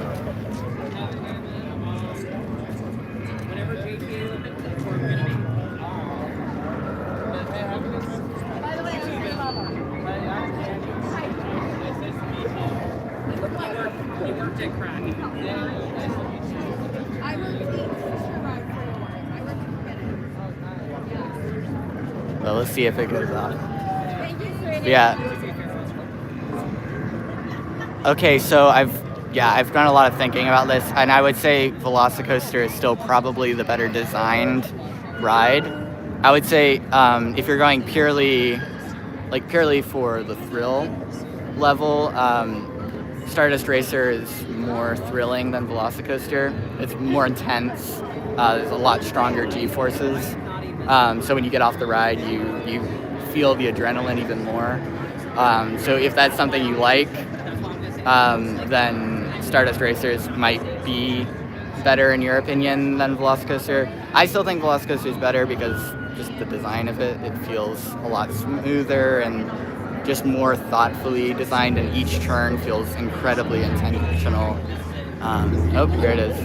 Well, let's see if it goes off. Yeah. Okay, so I've done a lot of thinking about this, and I would say Velocicoaster is still probably the better designed ride. I would say if you're going purely for the thrill level, Stardust Racer is more thrilling than Velocicoaster. It's more intense. There's a lot stronger G-forces. So when you get off the ride, you feel the adrenaline even more. So if that's something you like, then Stardust Racers might be better in your opinion than Velocicoaster. I still think Velocicoaster is better because just the design of it feels a lot smoother and just more thoughtfully designed, and each turn feels incredibly intentional. Oh, here it is.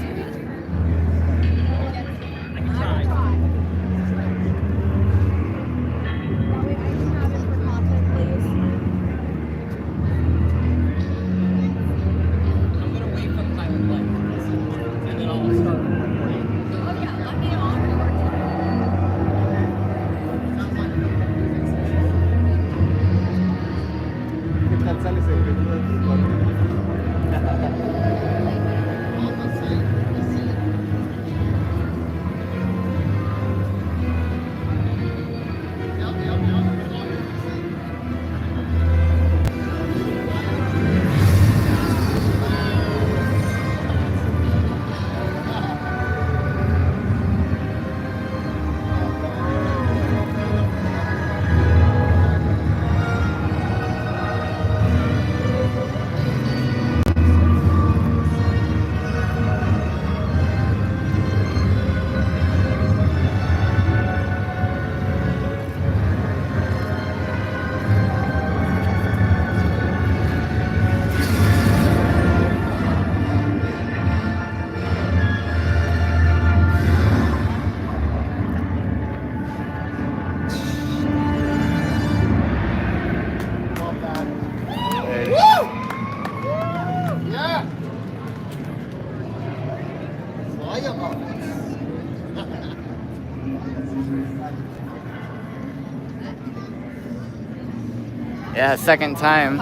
Yeah, second time.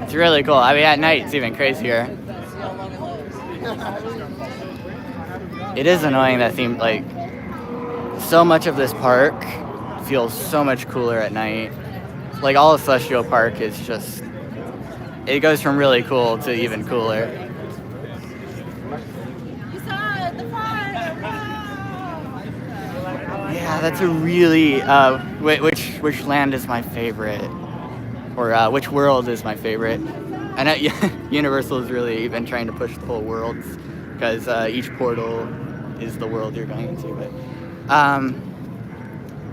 It's really cool. I mean, at night it's even crazier. It is annoying that theme, like, so much of this park feels so much cooler at night. Like, all of Celestial Park is just, it goes from really cool to even cooler. You saw it, the fire! Yeah, that's a really, which land is my favorite? Or which world is my favorite? And Universal has really been trying to push the whole worlds, because each portal is the world you're going into. But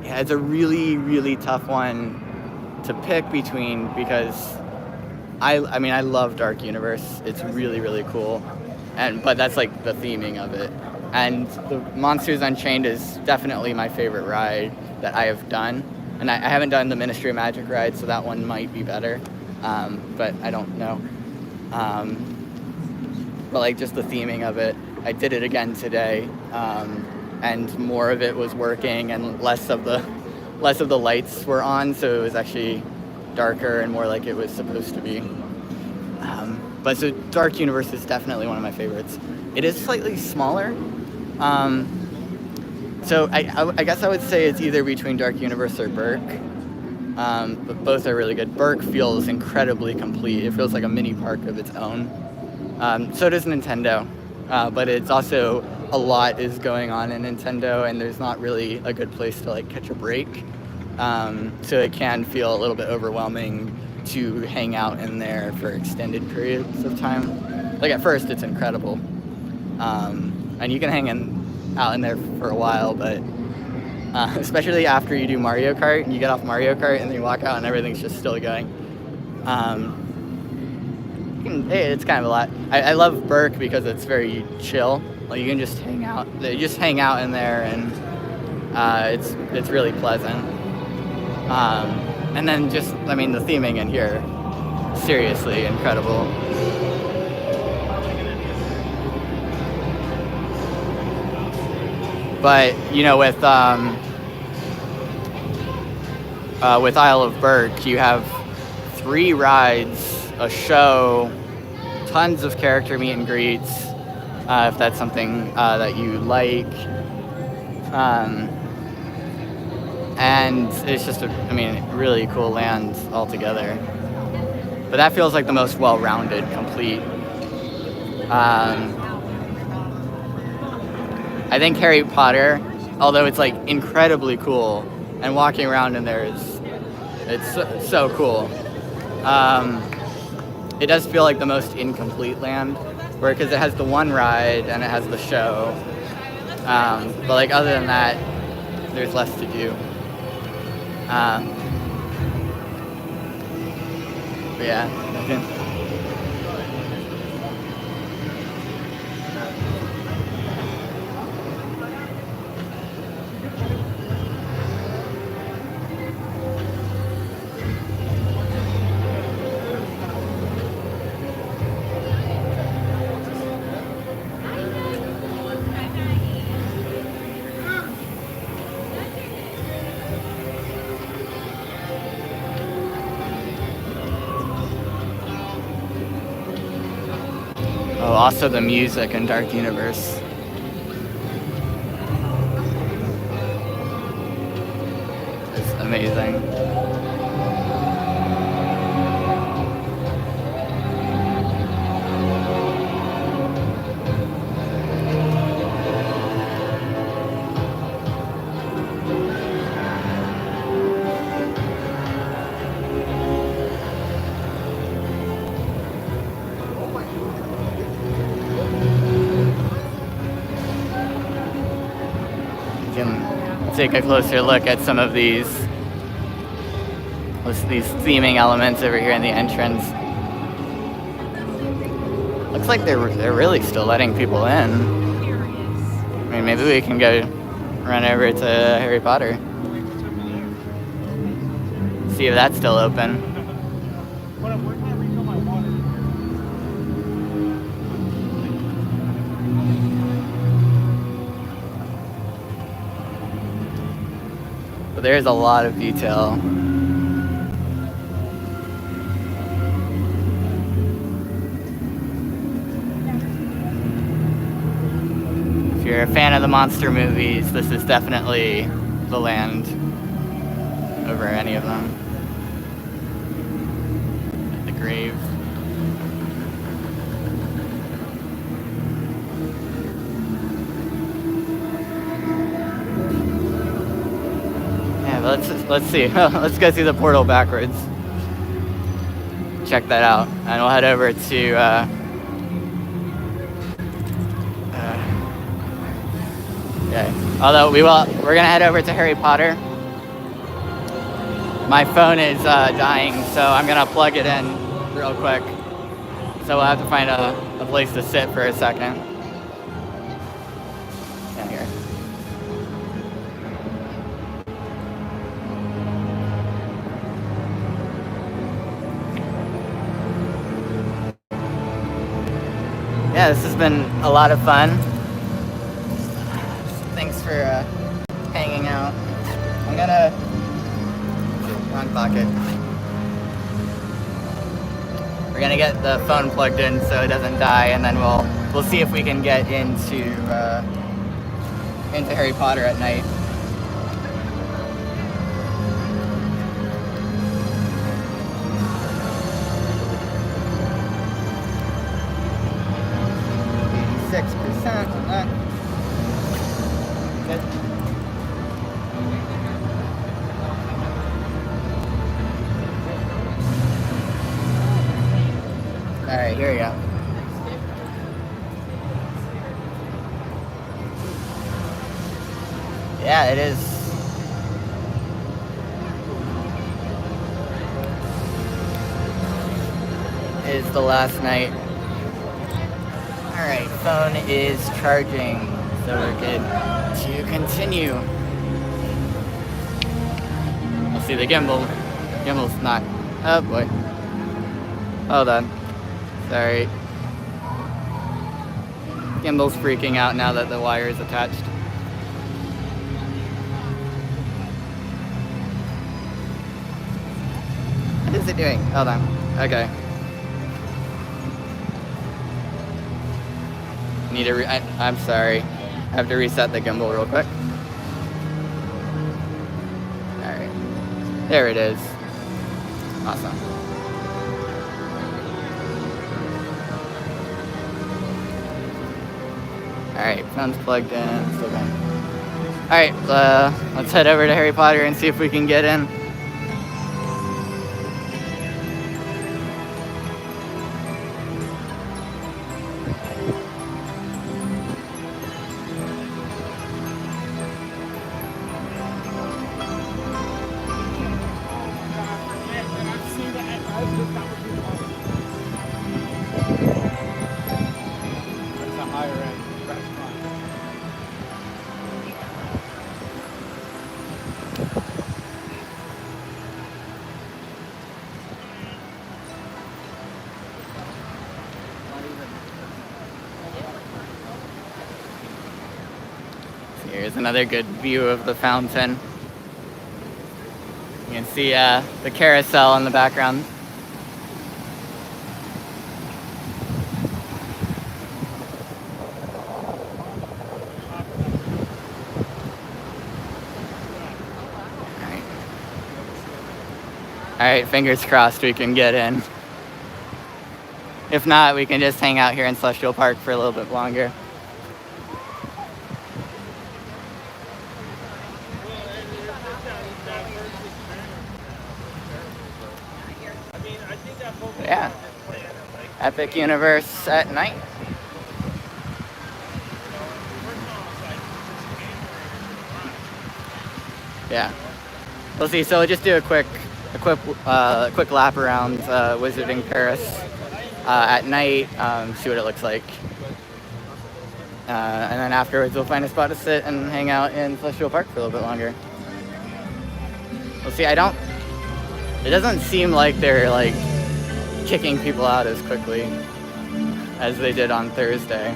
yeah, it's a really, really tough one to pick between, because I mean, I love Dark Universe. It's really, really cool, but that's like the theming of it. And the Monsters Unchained is definitely my favorite ride that I have done. And I haven't done the Ministry of Magic ride, so that one might be better, but I don't know. But like, just the theming of it, I did it again today, and more of it was working, and less of the lights were on, so it was actually darker and more like it was supposed to be. But so Dark Universe is definitely one of my favorites. It is slightly smaller. So I guess I would say it's either between Dark Universe or Berk, but both are really good. Berk feels incredibly complete. It feels like a mini park of its own. So does Nintendo, but it's also, a lot is going on in Nintendo, and there's not really a good place to like catch a break. So it can feel a little bit overwhelming to hang out in there for extended periods of time. Like, at first it's incredible, and you can hang out in there for a while, but especially after you do Mario Kart and you get off Mario Kart and then you walk out and everything's just still going. It's kind of a lot. I love Berk because it's very chill. Like, you can just hang out. You just hang out in there, and it's really pleasant. And then just, I mean, the theming in here, seriously incredible. But, you know, with Isle of Berk, you have 3 rides, a show, tons of character meet and greets, if that's something that you like. And it's just really cool land altogether. But that feels like the most well-rounded, complete. I think Harry Potter, although it's like incredibly cool, and walking around in there it's so cool. It does feel like the most incomplete land, because it has the one ride and it has the show. But like, other than that, there's less to do. But yeah. Oh, also the music in Dark Universe. It's amazing. Take a closer look at some of these theming elements over here in the entrance. Looks like they're really still letting people in. I mean, maybe we can go run over to Harry Potter, see if that's still open. But there's a lot of detail. If you're a fan of the monster movies, this is definitely the land over any of them. The grave. Yeah, but let's see. Let's go through the portal backwards. Check that out, and we'll head over to. Okay. Although we're gonna head over to Harry Potter. My phone is dying, so I'm gonna plug it in real quick. So we'll have to find a place to sit for a second. Yeah, here. Yeah, this has been a lot of fun. Thanks for hanging out. I'm gonna... Wrong pocket. We're gonna get the phone plugged in so it doesn't die, and then we'll see if we can get into Harry Potter at night. On that. Good. All right, here we go. Yeah, it is. It is the last night. Alright, phone is charging, so we're good to continue. We'll see the gimbal. Gimbal's not. Oh boy. Hold on. Sorry. Gimbal's freaking out now that the wire is attached. What is it doing? Hold on. Okay. I'm sorry. I have to reset the gimbal real quick. Alright. There it is. Awesome. Alright, phone's plugged in. Still going. Alright, let's head over to Harry Potter and see if we can get in. Here's another good view of the fountain. You can see the carousel in the background. Alright, fingers crossed we can get in. If not, we can just hang out here in Celestial Park for a little bit longer. Yeah. Epic Universe at night. Yeah. We'll see. So we'll just do a quick lap around Wizarding Paris at night, see what it looks like. And then afterwards we'll find a spot to sit and hang out in Celestial Park for a little bit longer. We'll see. It doesn't seem like they're like kicking people out as quickly as they did on Thursday.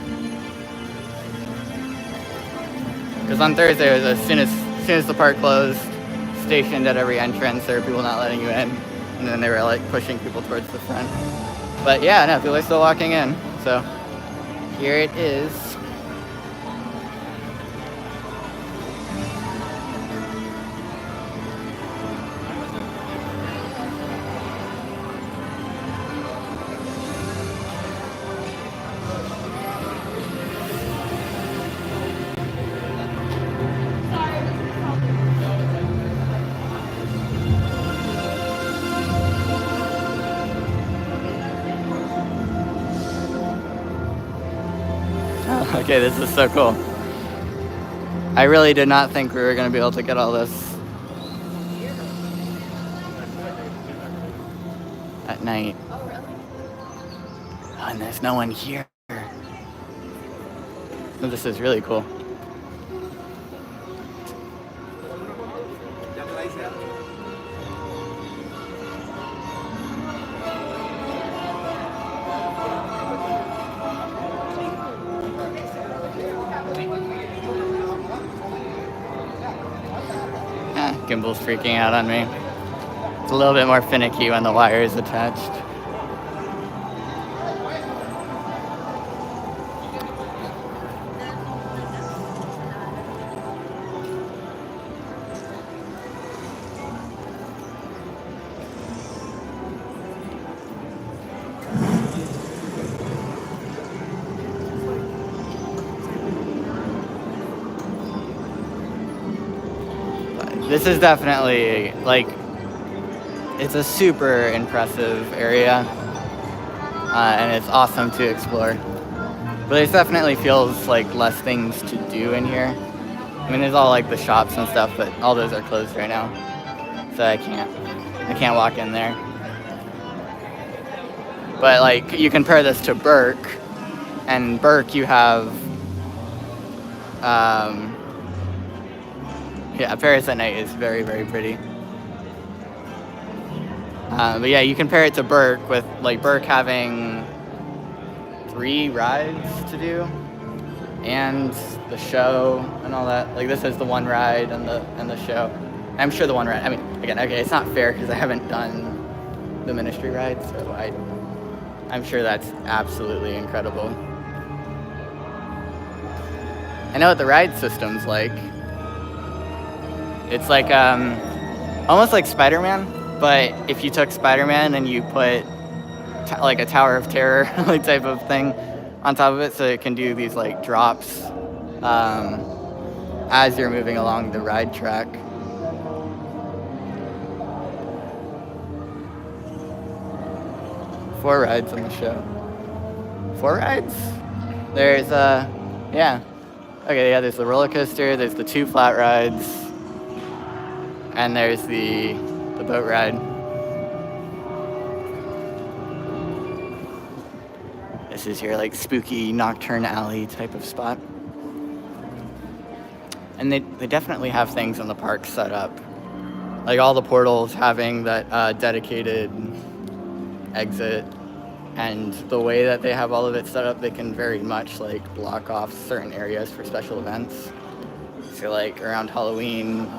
Because on Thursday, it was as soon as the park closed, stationed at every entrance, there were people not letting you in, and then they were like pushing people towards the front. But yeah, no, people are still walking in. So here it is. Okay, this is so cool. I really did not think we were going to be able to get all this at night. Oh, really? Oh, and there's no one here. So this is really cool. Gimbal's freaking out on me. It's a little bit more finicky when the wire is attached. This is definitely, like, it's a super impressive area, and it's awesome to explore. But there definitely feels like less things to do in here. I mean, there's all like the shops and stuff, but all those are closed right now, so I can't walk in there. But like, you compare this to Berk, and Berk you have, yeah, Paris at night is very, very pretty. But yeah, you compare it to Berk with like Berk having 3 rides to do, and the show and all that. Like this is the one ride and the show. I'm sure the one ride. I mean, again, okay, it's not fair because I haven't done the Ministry ride, so I'm sure that's absolutely incredible. I know what the ride system's like. It's like almost like Spider-Man, but if you took Spider-Man and you put like a Tower of Terror like type of thing on top of it, so it can do these like drops as you're moving along the ride track. Four rides on the show. 4 rides? There's yeah. Okay, yeah, there's the roller coaster, there's the 2 flat rides, and there's the boat ride. This is your like spooky nocturne alley type of spot. And they definitely have things in the park set up. Like all the portals having that dedicated exit, and the way that they have all of it set up, they can very much like block off certain areas for special events. So like around Halloween,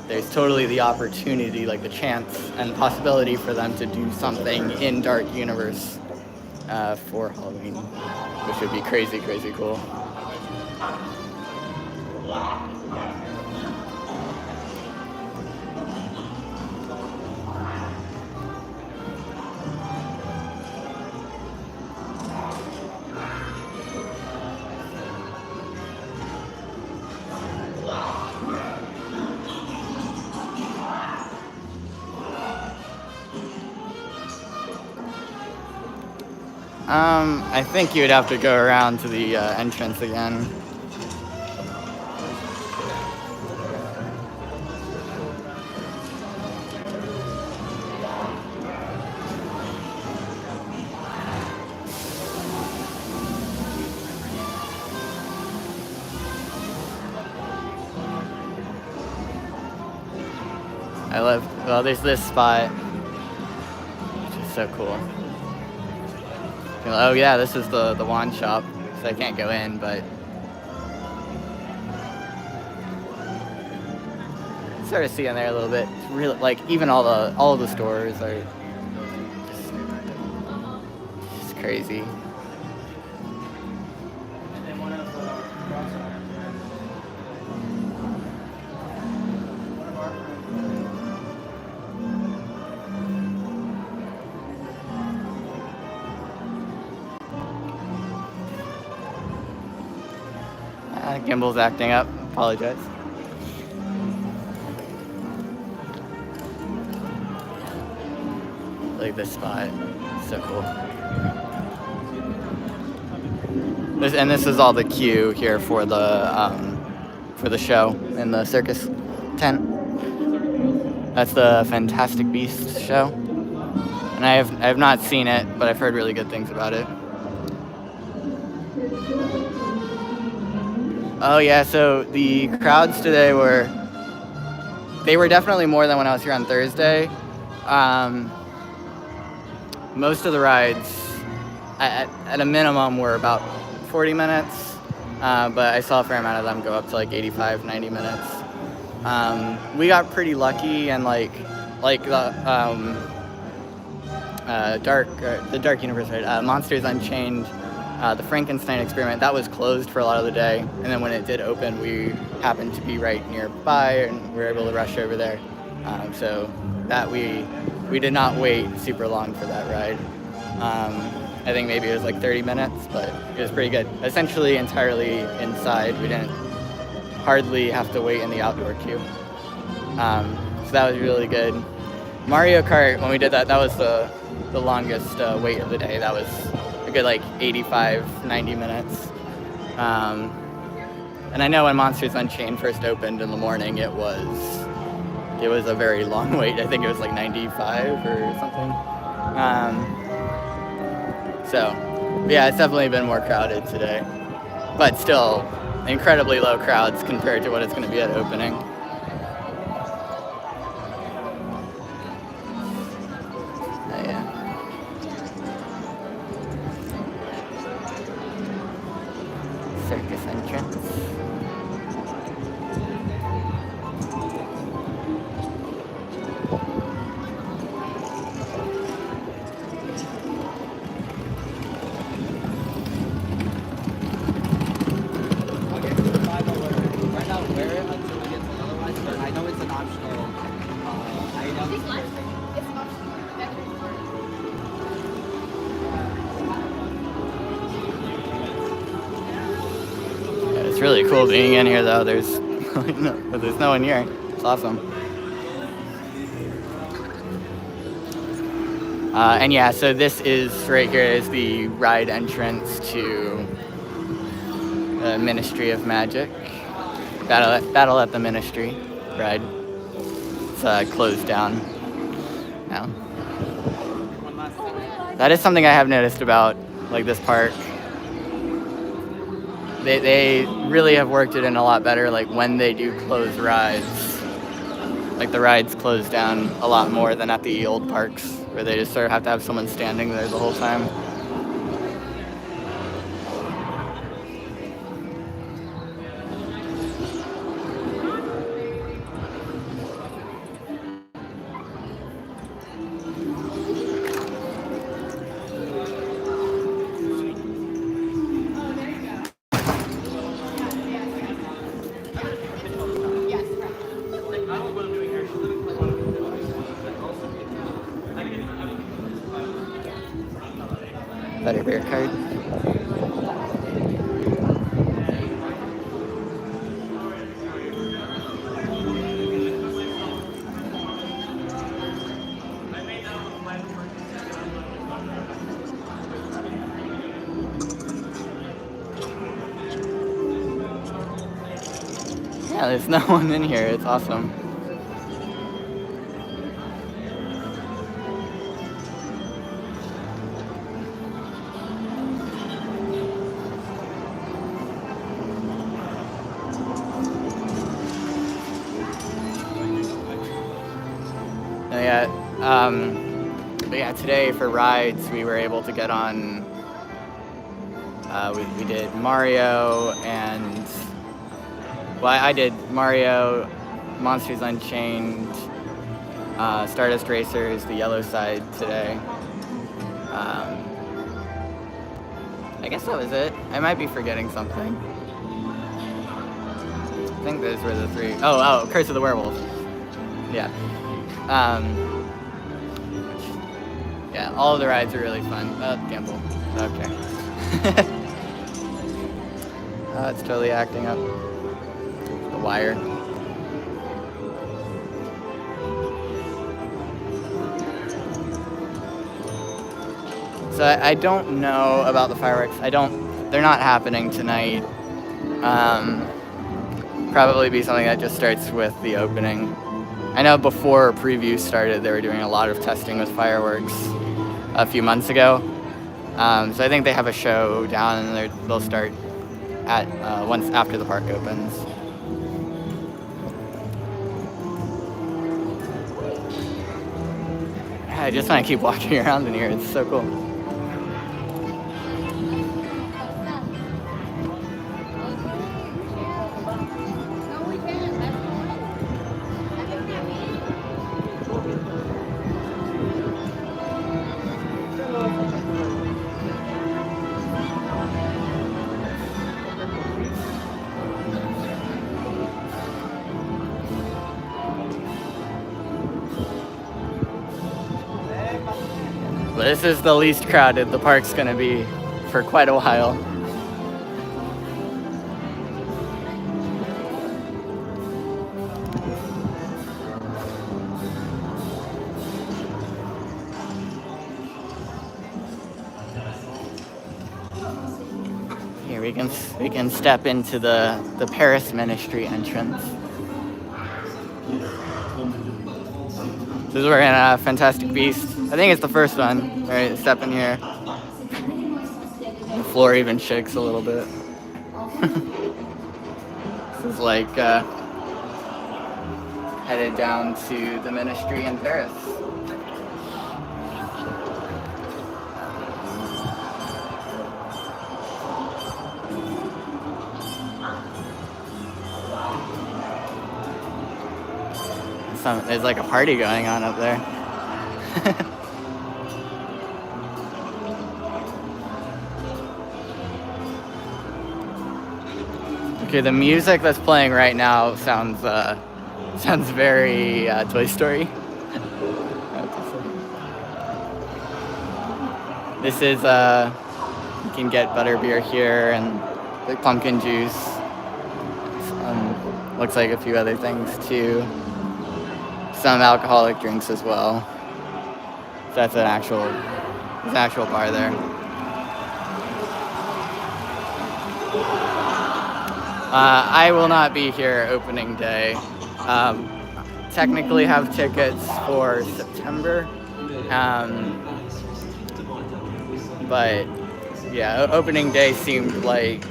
there's totally the opportunity, like the chance and possibility for them to do something in Dark Universe for Halloween, which would be crazy, crazy cool. I think you would have to go around to the entrance again. Well, there's this spot, which is so cool. Oh yeah, this is the wand shop, so I can't go in, but sort of see in there a little bit. It's really like even all of the stores are just crazy. Gimbal's acting up. Apologize. Like this spot. So cool. And this is all the queue here for the show in the circus tent. That's the Fantastic Beasts show, and I have not seen it, but I've heard really good things about it. Oh yeah, so the crowds today were definitely more than when I was here on Thursday. Most of the rides, at a minimum, were about 40 minutes, but I saw a fair amount of them go up to like 85, 90 minutes. We got pretty lucky, and like the Dark Universe, right? Monsters Unchained, the Frankenstein Experiment, that was closed for a lot of the day, and then when it did open, we happened to be right nearby, and we were able to rush over there. So that we did not wait super long for that ride. I think maybe it was like 30 minutes, but it was pretty good. Essentially entirely inside. We didn't hardly have to wait in the outdoor queue. So that was really good. Mario Kart, when we did that, that was the longest wait of the day. That was a good like 85, 90 minutes. And I know when Monsters Unchained first opened in the morning, it was a very long wait. I think it was like 95 or something. So yeah, it's definitely been more crowded today, but still incredibly low crowds compared to what it's going to be at opening. Oh, yeah. Circus entrance. It's really cool being in here, though. There's no one here. It's awesome. And yeah, so this is right here is the ride entrance to the Ministry of Magic. Battle at the Ministry ride. It's closed down now. That is something I have noticed about like this park. They really have worked it in a lot better, like when they do close rides. Like the rides close down a lot more than at the old parks, where they just sort of have to have someone standing there the whole time. Better beer card. Yeah, there's no one in here. It's awesome. But yeah, today for rides we were able to get on. We did Mario and I did Mario, Monsters Unchained, Stardust Racers, the yellow side today. I guess that was it. I might be forgetting something. I think those were the three. Oh, Curse of the Werewolf. Yeah. Yeah, all of the rides are really fun. Gamble. Okay. It's totally acting up. The wire. So I don't know about the fireworks. I don't they're not happening tonight. Probably be something that just starts with the opening. I know before previews started, they were doing a lot of testing with fireworks a few months ago. So I think they have a show down, and they'll start at once after the park opens. I just want to keep walking around in here. It's so cool. But this is the least crowded the park's gonna be for quite a while. Here we can step into the Paris Ministry entrance. This is where in Fantastic Beast, I think it's the first one, right? Step in here. The floor even shakes a little bit. This is like headed down to the Ministry in Paris. There's like a party going on up there. Okay, the music that's playing right now sounds very Toy Story. This is you can get butterbeer here and the pumpkin juice. Looks like a few other things too. Some alcoholic drinks as well. So that's an actual bar there. I will not be here opening day. Technically have tickets for September. But yeah, opening day seemed like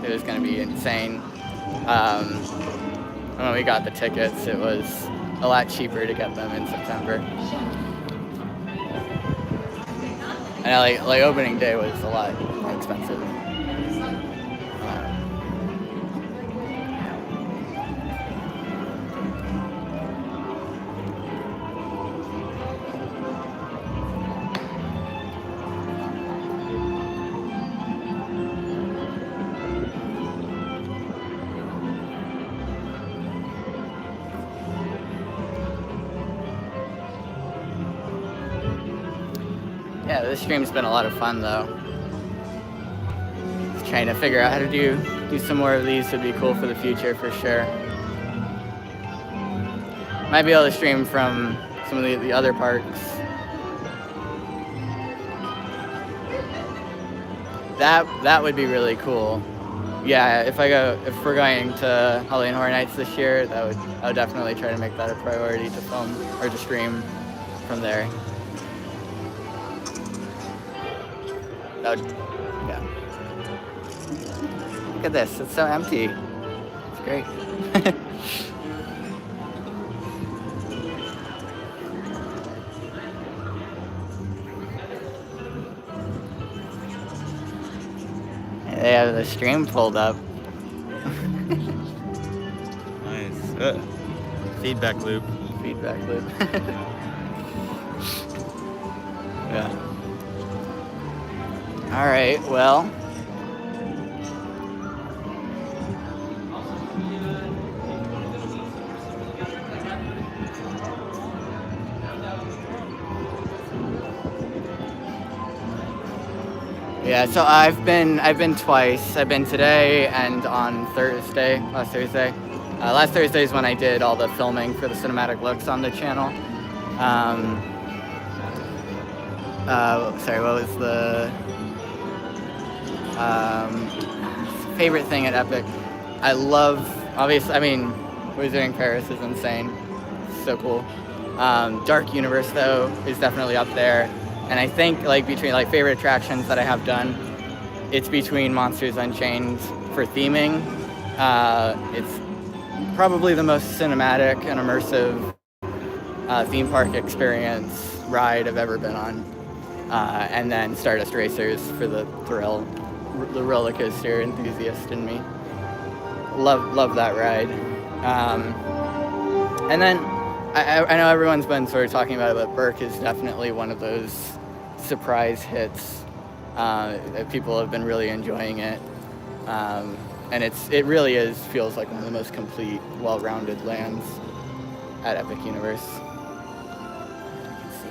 it was going to be insane. When we got the tickets, it was a lot cheaper to get them in September. And like opening day was a lot more expensive. Yeah, this stream's been a lot of fun though. Just trying to figure out how to do some more of these would be cool for the future for sure. Might be able to stream from some of the other parks. That would be really cool. Yeah, if we're going to Halloween Horror Nights this year, I would definitely try to make that a priority to film or to stream from there. Yeah. Look at this, it's so empty. It's great. They have the stream pulled up. Nice. Feedback loop. Feedback loop. Yeah. All right, well. Yeah, so I've been twice. I've been today and on Thursday, last Thursday. Last Thursday is when I did all the filming for the cinematic looks on the channel. Sorry, what was the... Favorite thing at Epic, I love, obviously, I mean, Wizarding Paris is insane, so cool. Dark Universe though is definitely up there, and I think like between like favorite attractions that I have done, it's between Monsters Unchained for theming. It's probably the most cinematic and immersive theme park experience ride I've ever been on, and then Stardust Racers for the thrill. The roller coaster enthusiast in me. Love that ride. And then I know everyone's been sort of talking about it, but Berk is definitely one of those surprise hits. That people have been really enjoying it. And it really feels like one of the most complete, well-rounded lands at Epic Universe. Let's see.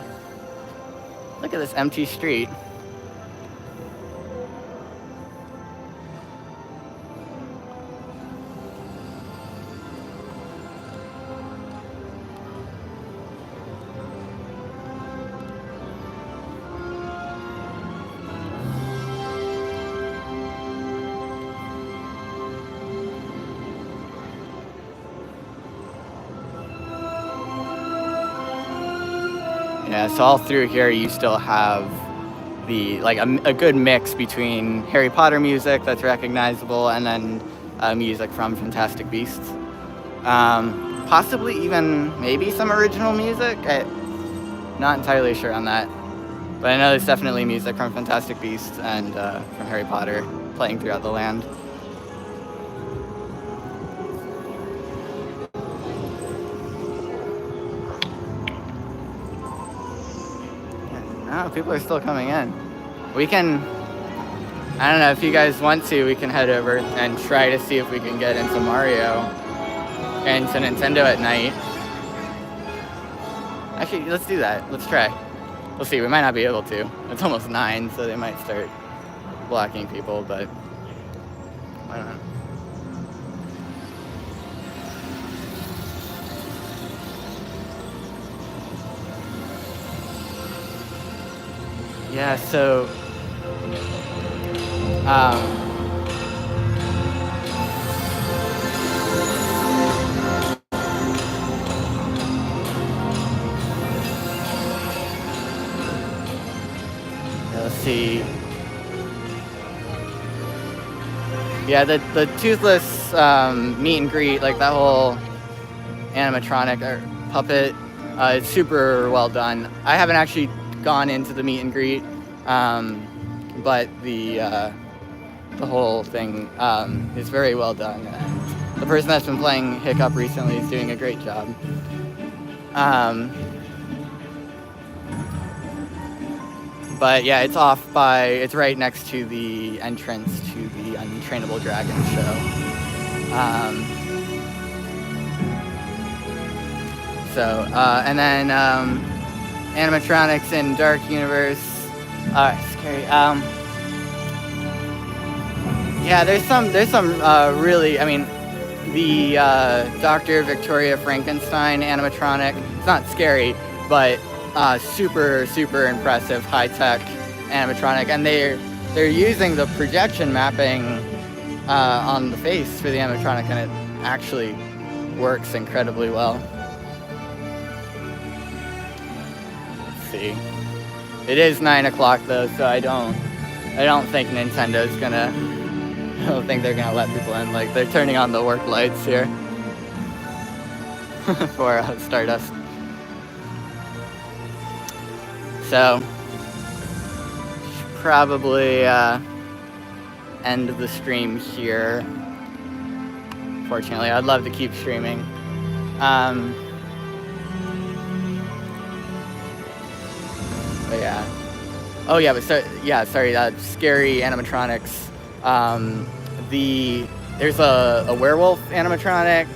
Look at this empty street. Yeah, so all through here you still have the a good mix between Harry Potter music that's recognizable and then music from Fantastic Beasts. Possibly even maybe some original music. I'm not entirely sure on that. But I know there's definitely music from Fantastic Beasts and from Harry Potter playing throughout the land. No, people are still coming in. We can, I don't know, if you guys want to, we can head over and try to see if we can get into Mario and to Nintendo at night. Actually, let's do that. Let's try. We'll see. We might not be able to. It's almost 9, so they might start blocking people, but I don't know. Yeah, so let's see. Yeah, the Toothless meet and greet, like that whole animatronic or puppet, it's super well done. I haven't actually gone into the meet and greet, but the whole thing is very well done. And the person that's been playing Hiccup recently is doing a great job. But yeah, it's right next to the entrance to the Untrainable Dragon show. And then animatronics in Dark Universe. Scary. Yeah, there's some really, I mean, the Dr. Victoria Frankenstein animatronic. It's not scary, but super impressive high-tech animatronic, and they're using the projection mapping on the face for the animatronic, and it actually works incredibly well. See, it is 9 o'clock though, so I don't think Nintendo's gonna. I don't think they're gonna let people in. Like, they're turning on the work lights here for Stardust. So should probably end the stream here. Fortunately, I'd love to keep streaming. But yeah. Oh yeah, sorry, scary animatronics. There's a werewolf animatronic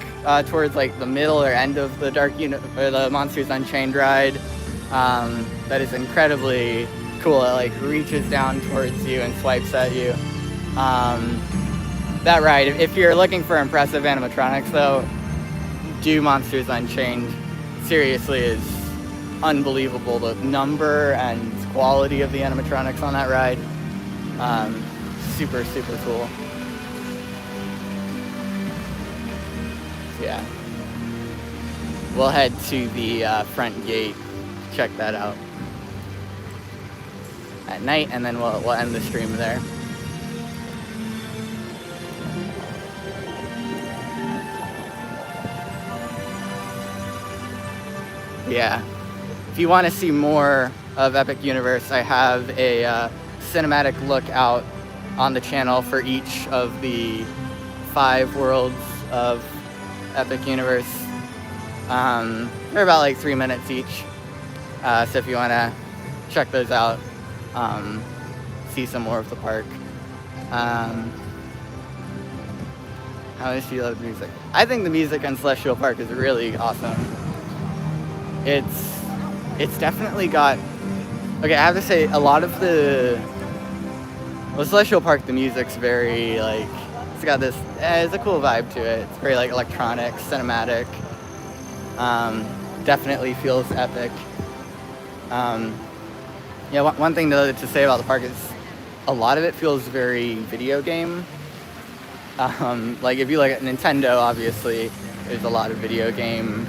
towards like the middle or end of the the Monsters Unchained ride. That is incredibly cool. It like reaches down towards you and swipes at you. That ride, if you're looking for impressive animatronics though, do Monsters Unchained. Seriously, is unbelievable, the number and quality of the animatronics on that ride. super, super cool. So yeah. We'll head to the front gate, check that out at night, and then we'll end the stream there. Yeah. If you want to see more of Epic Universe, I have a cinematic look out on the channel for each of the 5 worlds of Epic Universe. They're about like 3 minutes each. So if you want to check those out, see some more of the park. How much do you love the music? I think the music on Celestial Park is really awesome. It's definitely got, okay, I have to say, a lot of well, Celestial Park, the music's very, like, it's got this, it's a cool vibe to it. It's very, like, electronic, cinematic. Definitely feels epic. Yeah, one thing to say about the park is a lot of it feels very video game. Like, if you look at Nintendo, obviously, there's a lot of video game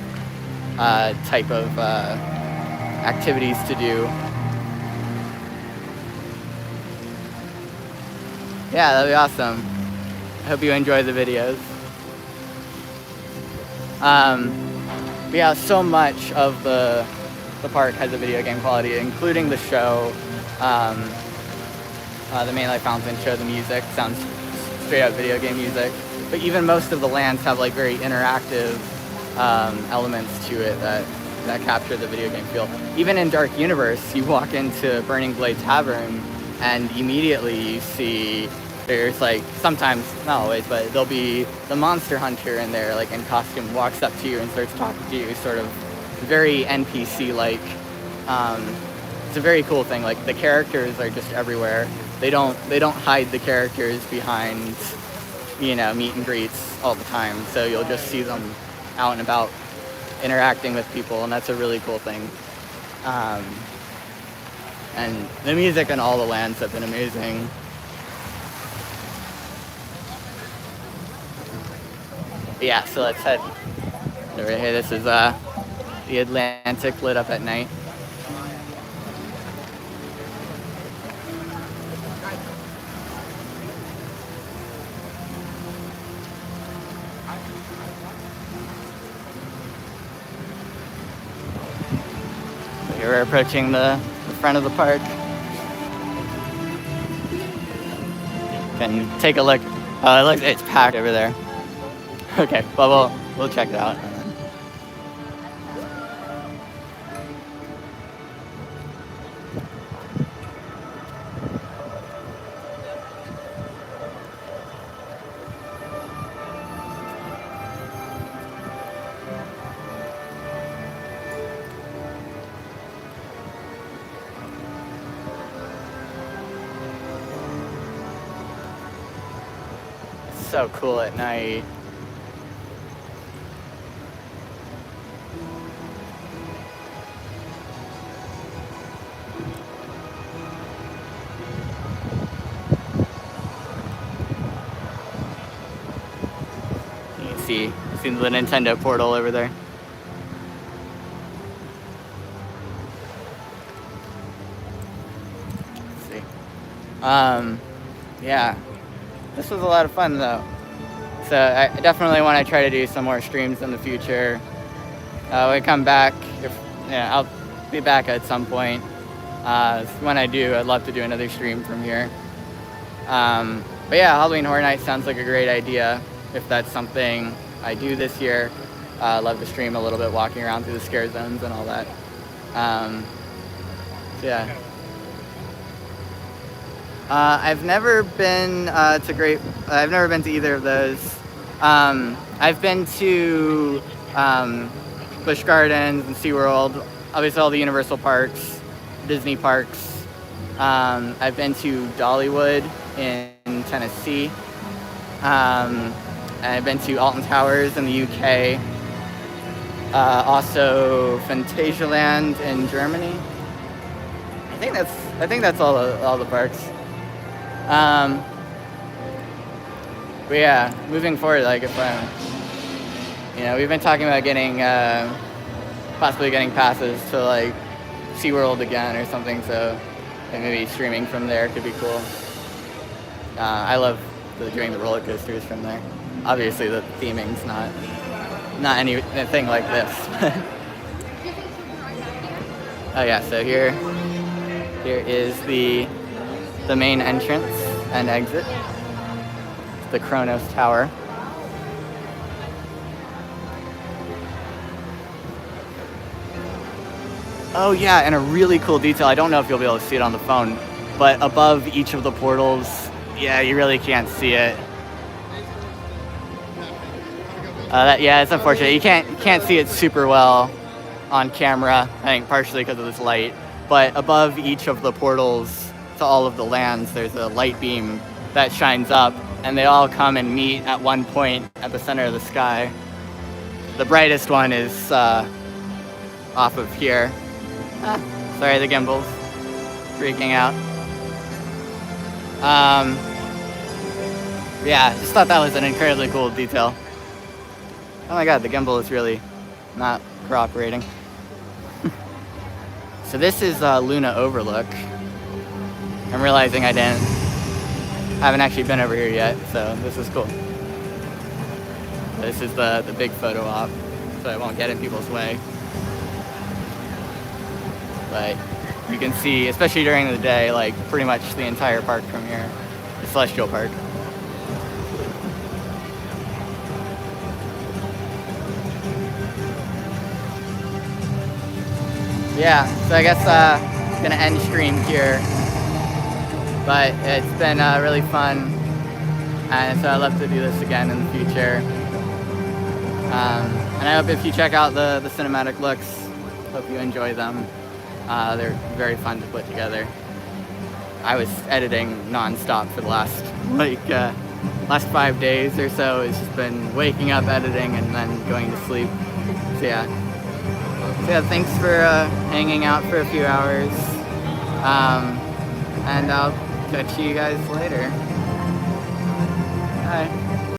type of activities to do. Yeah, that'd be awesome. I hope you enjoy the videos. But yeah, so much of the park has a video game quality, including the show. The Main Light Fountain show, the music sounds straight up video game music. But even most of the lands have like very interactive elements to it that capture the video game feel. Even in Dark Universe, you walk into Burning Blade Tavern and immediately you see there's like, sometimes, not always, but there'll be the monster hunter in there, like in costume, walks up to you and starts talking to you, sort of very NPC-like. It's a very cool thing. Like, the characters are just everywhere. They don't hide the characters behind, you know, meet and greets all the time. So you'll just see them out and about interacting with people, and that's a really cool thing. And the music in all the lands have been amazing. Yeah, so let's head over here. This is the Atlantic lit up at night. So here we're approaching the front of the park. Can take a look. Oh, it's packed over there. Okay, well, we'll check it out. It's so cool at night. See the Nintendo portal over there. Let's see. Yeah, this was a lot of fun though. So I definitely want to try to do some more streams in the future. When I come back, I'll be back at some point. When I do, I'd love to do another stream from here. But yeah, Halloween Horror Nights sounds like a great idea. If that's something I do this year, I'd love to stream a little bit, walking around through the scare zones and all that. So yeah. I've never been I've never been to either of those. I've been to Busch Gardens and SeaWorld, obviously all the Universal parks, Disney parks. I've been to Dollywood in Tennessee. I've been to Alton Towers in the UK. Also Phantasialand in Germany. I think that's all the parks. But yeah, moving forward, like if we've been talking about getting, possibly getting passes to like SeaWorld again or something, so maybe streaming from there could be cool. I love doing the roller coasters from there. Obviously the theming's not anything like this. Oh yeah, so here is the main entrance and exit. The Kronos Tower. Oh yeah, and a really cool detail, I don't know if you'll be able to see it on the phone, but above each of the portals, yeah, you really can't see it. Yeah, it's unfortunate. You can't see it super well on camera, I think partially because of this light, but above each of the portals to all of the lands, there's a light beam that shines up, and they all come and meet at one point at the center of the sky. The brightest one is off of here. Sorry, the gimbal's freaking out. Yeah, just thought that was an incredibly cool detail. Oh my god, the gimbal is really not cooperating. So this is Luna Overlook. I'm realizing I haven't actually been over here yet, so this is cool. This is the big photo op, so I won't get in people's way. But you can see, especially during the day, like pretty much the entire park from here, the Celestial Park. Yeah, so I guess I'm gonna end stream here, but it's been really fun, and so I'd love to do this again in the future. And I hope if you check out the cinematic looks, hope you enjoy them. They're very fun to put together. I was editing non-stop for the last last 5 days or so. It's just been waking up, editing, and then going to sleep. So yeah, thanks for hanging out for a few hours, and I'll catch you guys later. Bye.